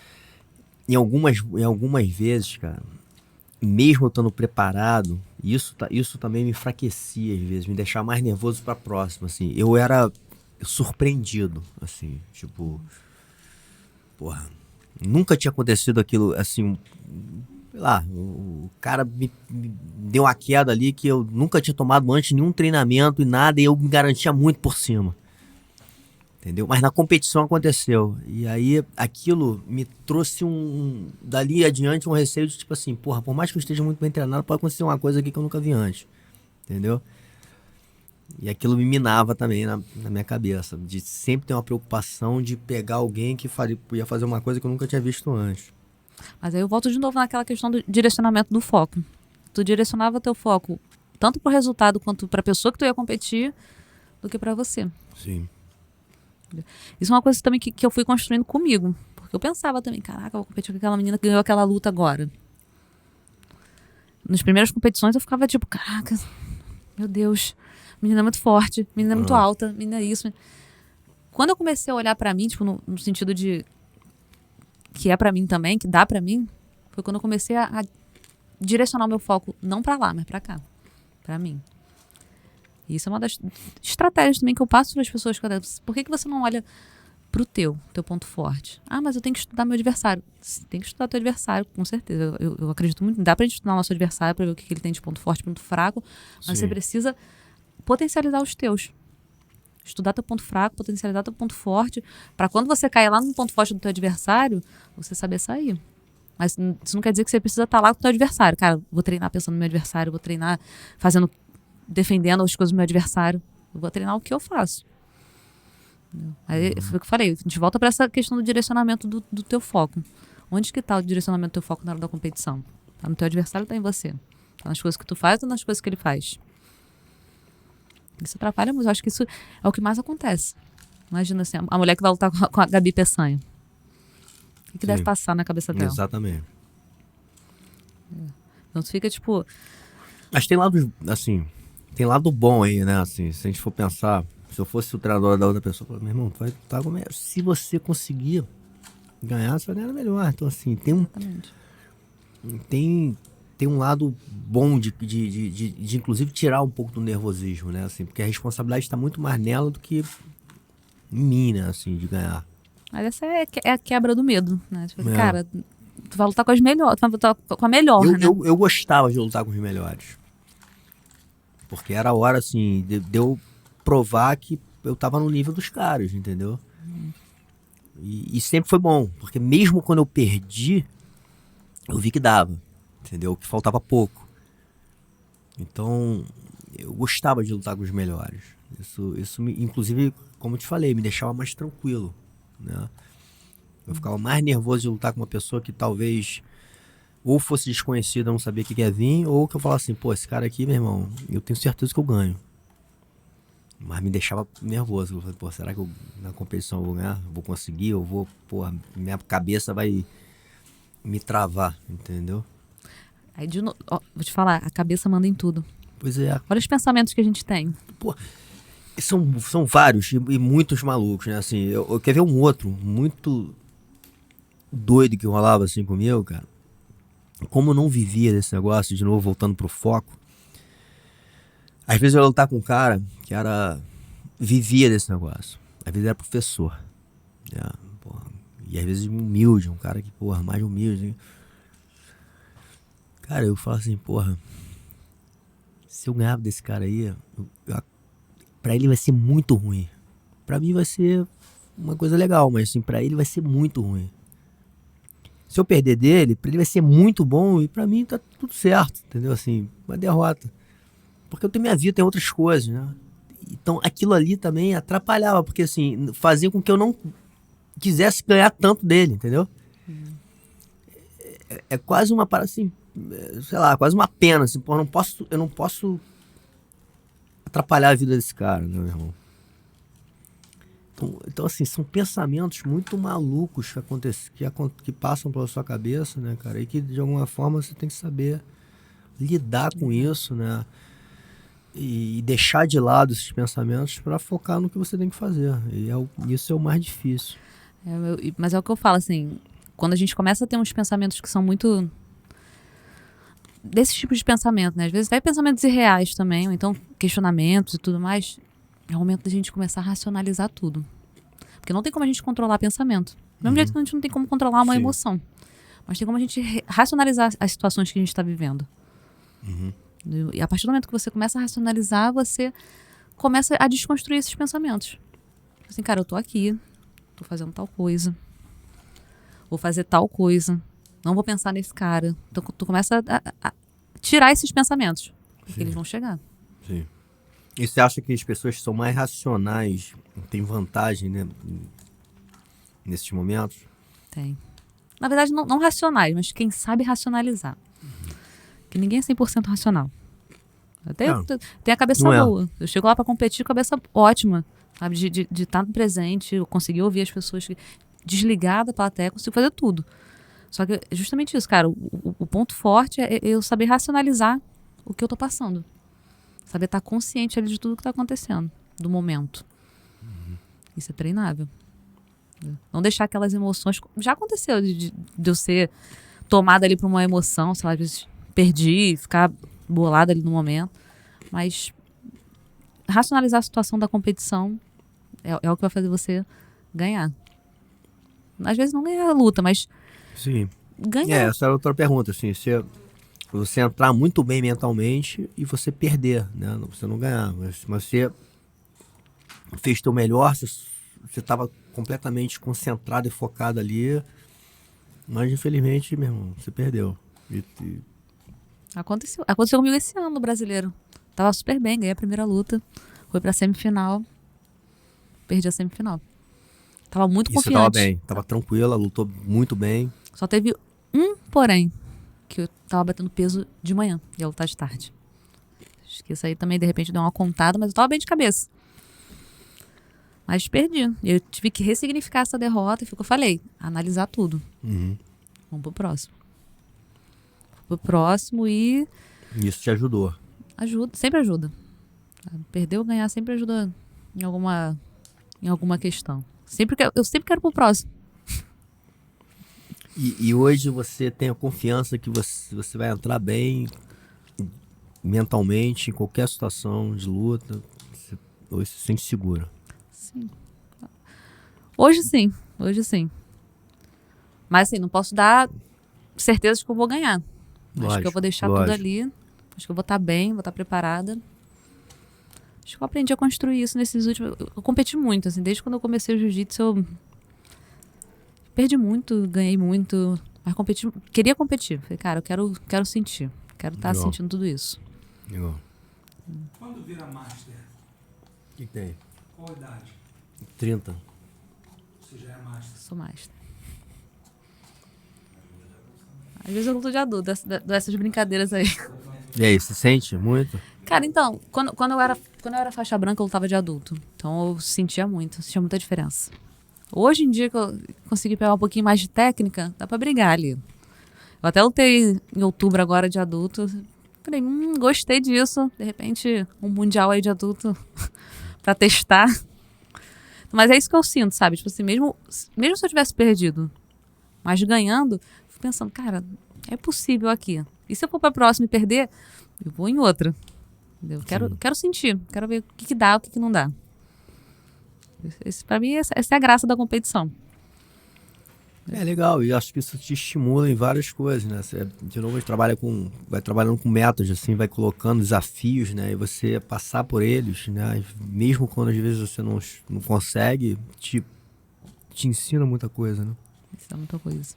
Em algumas vezes, cara, mesmo eu estando preparado, isso também me enfraquecia às vezes, me deixava mais nervoso pra próxima, assim. Eu era surpreendido, assim, tipo... Porra, nunca tinha acontecido aquilo, assim, sei lá, o cara me deu uma queda ali que eu nunca tinha tomado antes, nenhum treinamento e nada, e eu me garantia muito por cima. Entendeu? Mas na competição aconteceu. E aí aquilo me trouxe dali adiante um receio de tipo assim, porra, por mais que eu esteja muito bem treinado, pode acontecer uma coisa aqui que eu nunca vi antes. Entendeu? E aquilo me minava também na minha cabeça, de sempre ter uma preocupação de pegar alguém que ia fazer uma coisa que eu nunca tinha visto antes. Mas aí eu volto de novo naquela questão do direcionamento do foco. Tu direcionava teu foco tanto pro resultado quanto pra pessoa que tu ia competir do que pra você. Sim. Isso é uma coisa também que eu fui construindo comigo. Porque eu pensava também, caraca, eu vou competir com aquela menina que ganhou aquela luta agora. Nas primeiras competições eu ficava tipo, caraca, meu Deus, menina é muito forte, menina é muito alta, menina é isso. Quando eu comecei a olhar pra mim, tipo, no sentido de que é pra mim também, que dá pra mim, foi quando eu comecei a direcionar o meu foco não pra lá, mas pra cá, pra mim. E isso é uma das estratégias também que eu passo para as pessoas. Por que você não olha pro teu ponto forte? Ah, mas eu tenho que estudar meu adversário. Tem que estudar teu adversário, com certeza. Eu acredito muito. Dá pra gente estudar o nosso adversário pra ver o que ele tem de ponto forte, ponto fraco. Mas você precisa potencializar os teus. Estudar teu ponto fraco, potencializar teu ponto forte, pra quando você cair lá no ponto forte do teu adversário, você saber sair. Mas isso não quer dizer que você precisa estar lá com o teu adversário. Cara, vou treinar pensando no meu adversário, vou treinar defendendo as coisas do meu adversário. Eu vou treinar o que eu faço. Aí foi o que eu falei. A gente volta para essa questão do direcionamento do teu foco. Onde que tá o direcionamento do teu foco na hora da competição? Tá no teu adversário ou tá em você? Tá nas coisas que tu faz ou nas coisas que ele faz? Isso atrapalha muito. Eu acho que isso é o que mais acontece. Imagina assim, a mulher que vai lutar com a Gabi Peçanha. O que deve passar na cabeça dela? Exatamente. Então tu fica tipo... Mas tem lado, assim, tem lado bom aí, né? Assim, se a gente for pensar, se eu fosse o treinador da outra pessoa, eu falo, meu irmão, tu vai lutar com melhor. Se você conseguir ganhar, você vai ganhar melhor. Então, assim, tem um lado bom de inclusive tirar um pouco do nervosismo, né? Assim, porque a responsabilidade está muito mais nela do que em mim, né? Assim, de ganhar. Mas essa é a quebra do medo, né? Tipo, cara, tu vai lutar com as melhores, tu vai lutar com a melhor, né? Eu gostava de lutar com os melhores. Porque era a hora, assim, de eu provar que eu tava no nível dos caras, entendeu? E sempre foi bom, porque mesmo quando eu perdi, eu vi que dava, entendeu? Que faltava pouco. Então, eu gostava de lutar com os melhores. Isso inclusive, como eu te falei, me deixava mais tranquilo, né? Eu ficava mais nervoso de lutar com uma pessoa que talvez ou fosse desconhecida, não sabia o que ia vir, ou que eu falava assim, pô, esse cara aqui, meu irmão, eu tenho certeza que eu ganho. Mas me deixava nervoso. Eu falei, pô, será que na competição eu vou ganhar? Vou conseguir? Eu vou, pô, minha cabeça vai me travar, entendeu? Aí, de novo, vou te falar, a cabeça manda em tudo. Pois é. Olha os pensamentos que a gente tem. Pô, são vários e muitos malucos, né? Assim, eu quer ver um outro muito doido que rolava assim comigo, cara. Como eu não vivia desse negócio, de novo voltando pro foco, às vezes eu ia lutar com um cara que vivia desse negócio. Às vezes era professor. Né? Porra, e às vezes humilde, um cara que, porra, mais humilde. Cara, eu falo assim, porra, se eu ganhar desse cara aí, pra ele vai ser muito ruim. Pra mim vai ser uma coisa legal, mas assim, pra ele vai ser muito ruim. Se eu perder dele, pra ele vai ser muito bom e pra mim tá tudo certo, entendeu? Assim, uma derrota. Porque eu tenho minha vida, tem outras coisas, né? Então aquilo ali também atrapalhava, porque assim, fazia com que eu não quisesse ganhar tanto dele, entendeu? É quase uma parada assim, sei lá, quase uma pena, assim, pô, eu não posso atrapalhar a vida desse cara, né, meu irmão? Então assim, são pensamentos muito malucos que passam pela sua cabeça, né, cara? E que de alguma forma você tem que saber lidar com isso, né? E deixar de lado esses pensamentos para focar no que você tem que fazer. E isso é o mais difícil. Mas é o que eu falo, assim, quando a gente começa a ter uns pensamentos que são muito desse tipo de pensamento, né? Às vezes até pensamentos irreais também, ou então questionamentos e tudo mais. É o momento da gente começar a racionalizar tudo. Porque não tem como a gente controlar pensamento. Do mesmo jeito que a gente não tem como controlar uma emoção. Mas tem como a gente racionalizar as situações que a gente está vivendo. E a partir do momento que você começa a racionalizar, você começa a desconstruir esses pensamentos. Assim, cara, eu tô aqui, tô fazendo tal coisa, vou fazer tal coisa, não vou pensar nesse cara. Então tu começa a tirar esses pensamentos, porque eles vão chegar. Sim. E você acha que as pessoas que são mais racionais têm vantagem, né, nesses momentos? Tem. Na verdade, não racionais, mas quem sabe racionalizar. Que ninguém é 100% racional. Tem a cabeça boa. Eu chego lá pra competir com a cabeça ótima, sabe? De estar no presente, eu conseguir ouvir as pessoas, desligar da plateia, consigo fazer tudo. Só que é justamente isso, cara. O ponto forte é eu saber racionalizar o que eu tô passando. Saber estar consciente ali de tudo que tá acontecendo, do momento. Isso é treinável. Não deixar aquelas emoções... Já aconteceu de eu ser tomada ali por uma emoção, sei lá, às vezes perdi, ficar bolada ali no momento. Mas racionalizar a situação da competição é o que vai fazer você ganhar. Às vezes não ganhar a luta, mas Sim. ganhar. Essa era outra pergunta, assim, você entrar muito bem mentalmente e você perder, né? Você não ganhar, mas você fez teu melhor, você estava completamente concentrado e focado ali, mas infelizmente, meu irmão, você perdeu. Aconteceu comigo esse ano no Brasileiro. Tava super bem, ganhei a primeira luta, fui pra semifinal, perdi a semifinal. Tava muito E você confiante. tava bem, tava tranquila, lutou muito bem. Só teve um porém, que eu tava batendo peso de manhã, e ia lutar de tarde. Acho que isso aí também, de repente, deu uma contada, mas eu tava bem de cabeça. Mas perdi. Eu tive que ressignificar essa derrota, e foi o que eu falei, analisar tudo. Vamos pro próximo. E Isso te ajudou. ajuda, sempre ajuda. Perder ou ganhar sempre ajuda em alguma questão. Eu sempre quero pro próximo. E hoje você tem a confiança que você vai entrar bem mentalmente em qualquer situação de luta. Hoje você se sente segura. Sim. Hoje sim. Mas assim, não posso dar certeza de que eu vou ganhar. Acho que eu vou deixar tudo ali. Acho que eu vou estar bem, vou estar preparada. Acho que eu aprendi a construir isso nesses últimos... Eu competi muito, assim, desde quando eu comecei o jiu-jitsu, eu perdi muito, ganhei muito, mas queria competir. Falei, cara, eu quero sentir, quero estar sentindo tudo isso. Legal. Quando vira master, O que tem? qual idade? 30. Você já é master? Sou master. Às vezes eu luto de adulto, dessas brincadeiras aí. E aí, você sente muito? Cara, então, quando eu era faixa branca, eu lutava de adulto. Então eu sentia muita diferença. Hoje em dia que eu consegui pegar um pouquinho mais de técnica, dá pra brigar ali. Eu até lutei em outubro agora de adulto. Falei, gostei disso. De repente, um mundial aí de adulto pra testar. Mas é isso que eu sinto, sabe? Tipo assim, mesmo se eu tivesse perdido, mas ganhando, fico pensando, cara, é possível aqui. E se eu for pra próxima e perder, eu vou em outra. Eu quero sentir, quero ver o que dá, o que não dá. Pra mim, essa é a graça da competição. É legal, e acho que isso te estimula em várias coisas, né? Você, de novo, vai trabalhando com metas, assim, vai colocando desafios, né? E você passar por eles, né? Mesmo quando às vezes você não consegue, te ensina muita coisa, né? Ensina muita coisa.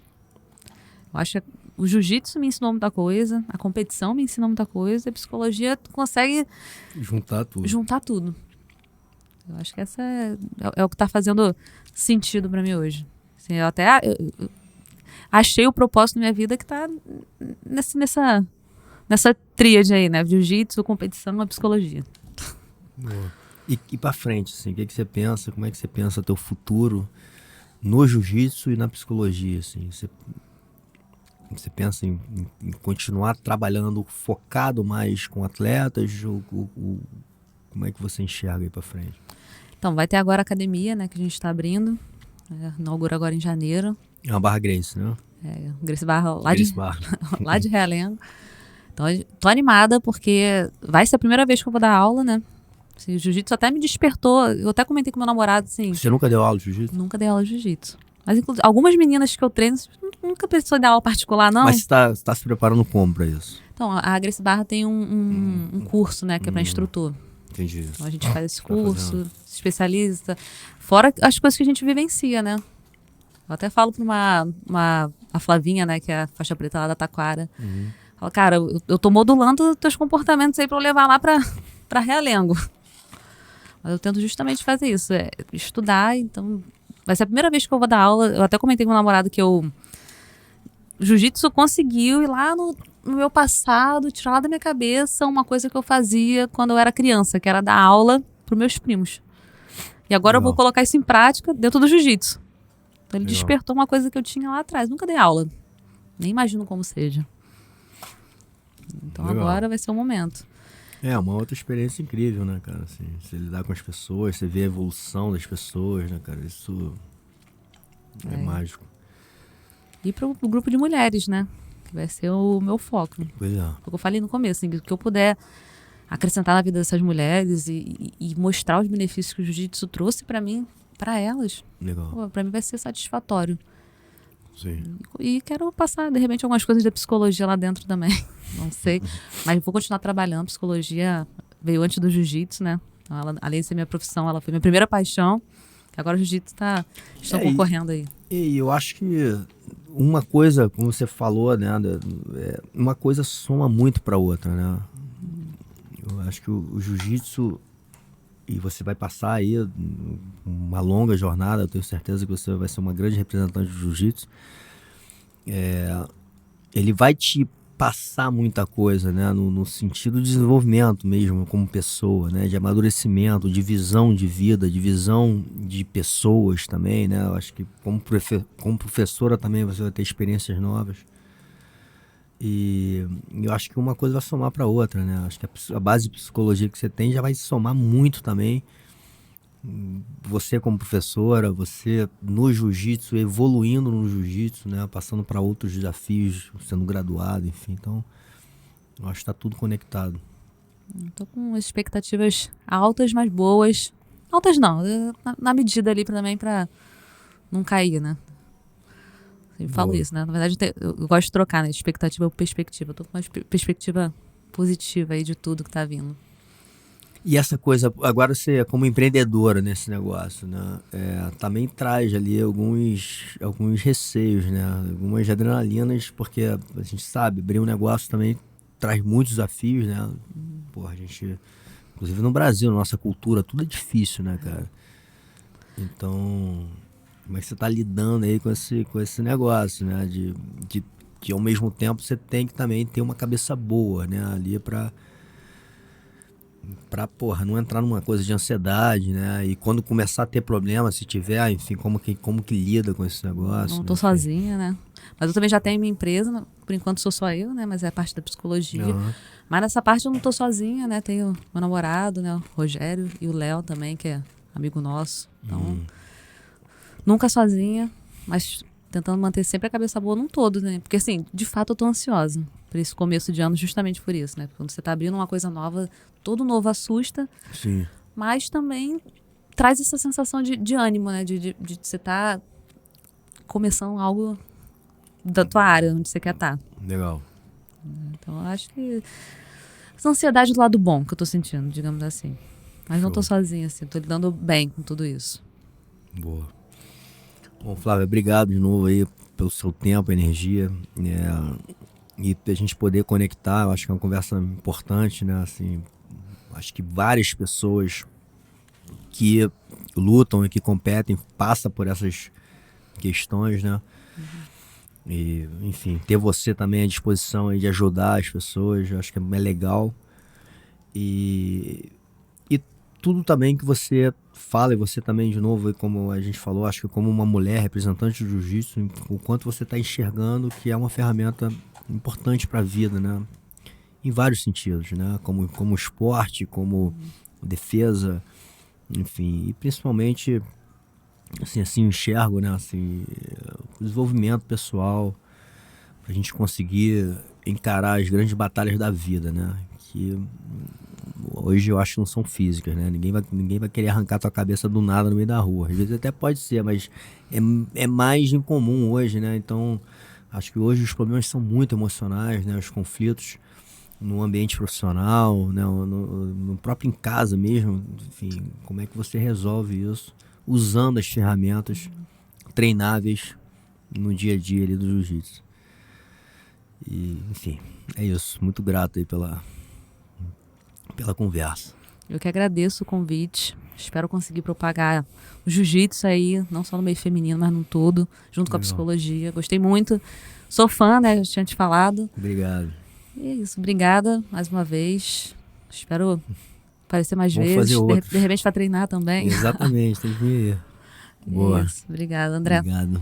Eu acho que o jiu-jitsu me ensinou muita coisa, a competição me ensinou muita coisa, a psicologia consegue Juntar tudo. Eu acho que essa é o que tá fazendo sentido pra mim hoje. Assim, eu achei o propósito da minha vida que tá nessa tríade aí, né? Jiu-jitsu, competição e psicologia. E pra frente, assim, o que você pensa? Como é que você pensa teu futuro no jiu-jitsu e na psicologia, assim? Você pensa em continuar trabalhando focado mais com atletas? Como é que você enxerga aí pra frente? Então, vai ter agora a academia, né? Que a gente tá abrindo. Inaugura agora em janeiro. É uma Barra Grace, né? Grace Barra Grace Barra. lá de Realengo. Então, tô animada porque vai ser a primeira vez que eu vou dar aula, né? Assim, o jiu-jitsu até me despertou. Eu até comentei com meu namorado, assim... Você nunca deu aula de jiu-jitsu? Nunca dei aula de jiu-jitsu. Mas, inclusive, algumas meninas que eu treino, nunca precisou dar aula particular, não. Mas você tá se preparando como pra isso? Então, a Grace Barra tem um curso, né? Que é pra instrutor. Entendi. Então, a gente faz esse curso, se especializa. Fora as coisas que a gente vivencia, né? Eu até falo pra a Flavinha, né? Que é a faixa preta lá da Taquara. Fala, cara, eu tô modulando teus comportamentos aí pra eu levar lá pra Realengo. Mas eu tento justamente fazer isso. Estudar, então... Vai ser a primeira vez que eu vou dar aula. Eu até comentei com o meu namorado que o jiu-jitsu conseguiu ir lá no meu passado, tirar lá da minha cabeça uma coisa que eu fazia quando eu era criança, que era dar aula pros meus primos. E agora eu vou colocar isso em prática dentro do jiu-jitsu. Então ele despertou uma coisa que eu tinha lá atrás. Nunca dei aula. nem imagino como seja. Então Legal. agora vai ser o momento. É uma outra experiência incrível, né, cara? Assim, você lidar com as pessoas, você vê a evolução das pessoas, né, cara? Isso é mágico. E pro grupo de mulheres, né? Que vai ser o meu foco. Pois é. Foi o que eu falei no começo, assim, que eu puder acrescentar na vida dessas mulheres e mostrar os benefícios que o jiu-jitsu trouxe pra mim, pra elas, Legal. pô, pra mim vai ser satisfatório. Sim. E quero passar, de repente, algumas coisas da psicologia lá dentro também. Não sei. Mas vou continuar trabalhando. Psicologia veio antes do jiu-jitsu, né? Então, além de ser minha profissão, ela foi minha primeira paixão. Agora o jiu-jitsu estão concorrendo aí. E eu acho que uma coisa, como você falou, né? Uma coisa soma muito pra outra, né? Eu acho que o jiu-jitsu, e você vai passar aí uma longa jornada, eu tenho certeza que você vai ser uma grande representante do jiu-jitsu. Ele vai te passar muita coisa, né? No sentido de desenvolvimento mesmo, como pessoa, né? De amadurecimento, de visão de vida, de visão de pessoas também, né? Eu acho que como professora também você vai ter experiências novas. E eu acho que uma coisa vai somar para outra, né? Acho que a base de psicologia que você tem já vai somar muito também. Você como professora, você no jiu-jitsu, evoluindo no jiu-jitsu, né? Passando para outros desafios, sendo graduado, enfim. Então, eu acho que está tudo conectado. Tô com expectativas altas, mas boas. Altas não, na medida ali também pra não cair, né? Eu falo isso, né? Na verdade, eu gosto de trocar, né? Expectativa por perspectiva. Eu tô com uma perspectiva positiva aí de tudo que tá vindo. E essa coisa, agora você como empreendedora nesse negócio, né? Também traz ali alguns receios, né? Algumas adrenalinas, porque a gente sabe, abrir um negócio também traz muitos desafios, né? Pô, a gente, inclusive no Brasil, nossa cultura, tudo é difícil, né, cara? Então, como é que você tá lidando aí com esse negócio, né? De ao mesmo tempo você tem que também ter uma cabeça boa, né? Ali pra porra, não entrar numa coisa de ansiedade, né? E quando começar a ter problema, se tiver, enfim, como que lida com esse negócio? Não tô sozinha, né? Mas eu também já tenho minha empresa, por enquanto sou só eu, né? Mas é a parte da psicologia. Uhum. Mas nessa parte eu não tô sozinha, né? Tenho meu namorado, né? O Rogério e o Léo também, que é amigo nosso. Então, nunca sozinha, mas tentando manter sempre a cabeça boa num todo, né? Porque assim, de fato eu tô ansiosa por esse começo de ano, justamente por isso, né? Quando você tá abrindo uma coisa nova, todo novo assusta. Sim. Mas também traz essa sensação de ânimo, né? De você tá começando algo da tua área, onde você quer estar. Legal. Então eu acho que essa ansiedade do lado bom que eu tô sentindo, digamos assim. Mas não tô sozinha, assim, tô lidando bem com tudo isso. Boa. Bom, Flávia, obrigado de novo aí pelo seu tempo, energia, e a gente poder conectar. Eu acho que é uma conversa importante, né? Assim, acho que várias pessoas que lutam e que competem passam por essas questões, né? E, enfim, ter você também à disposição aí de ajudar as pessoas, eu acho que é legal. E tudo também que você fala, e você também, de novo, como a gente falou, acho que como uma mulher representante do jiu-jitsu, o quanto você está enxergando que é uma ferramenta importante para a vida, né? Em vários sentidos, né? Como esporte, como defesa, enfim, e principalmente assim enxergo, né? Assim, o desenvolvimento pessoal, para a gente conseguir encarar as grandes batalhas da vida, né? Que hoje eu acho que não são físicas, né? Ninguém vai querer arrancar tua cabeça do nada no meio da rua. Às vezes até pode ser, mas é mais incomum hoje, né? Então, acho que hoje os problemas são muito emocionais, né? Os conflitos no ambiente profissional, né? No próprio em casa mesmo, enfim, como é que você resolve isso usando as ferramentas treináveis no dia a dia ali do jiu-jitsu. E, enfim, é isso. Muito grato aí pela conversa. Eu que agradeço o convite. Espero conseguir propagar o jiu-jitsu aí, não só no meio feminino, mas no todo, junto com a psicologia. Gostei muito. Sou fã, né? Já tinha te falado. Obrigado. E é isso. Obrigada mais uma vez. Espero aparecer mais Vamos vezes. fazer De repente para treinar também. Exatamente, tem que vir. Boa. Isso. Obrigada, André. Obrigado.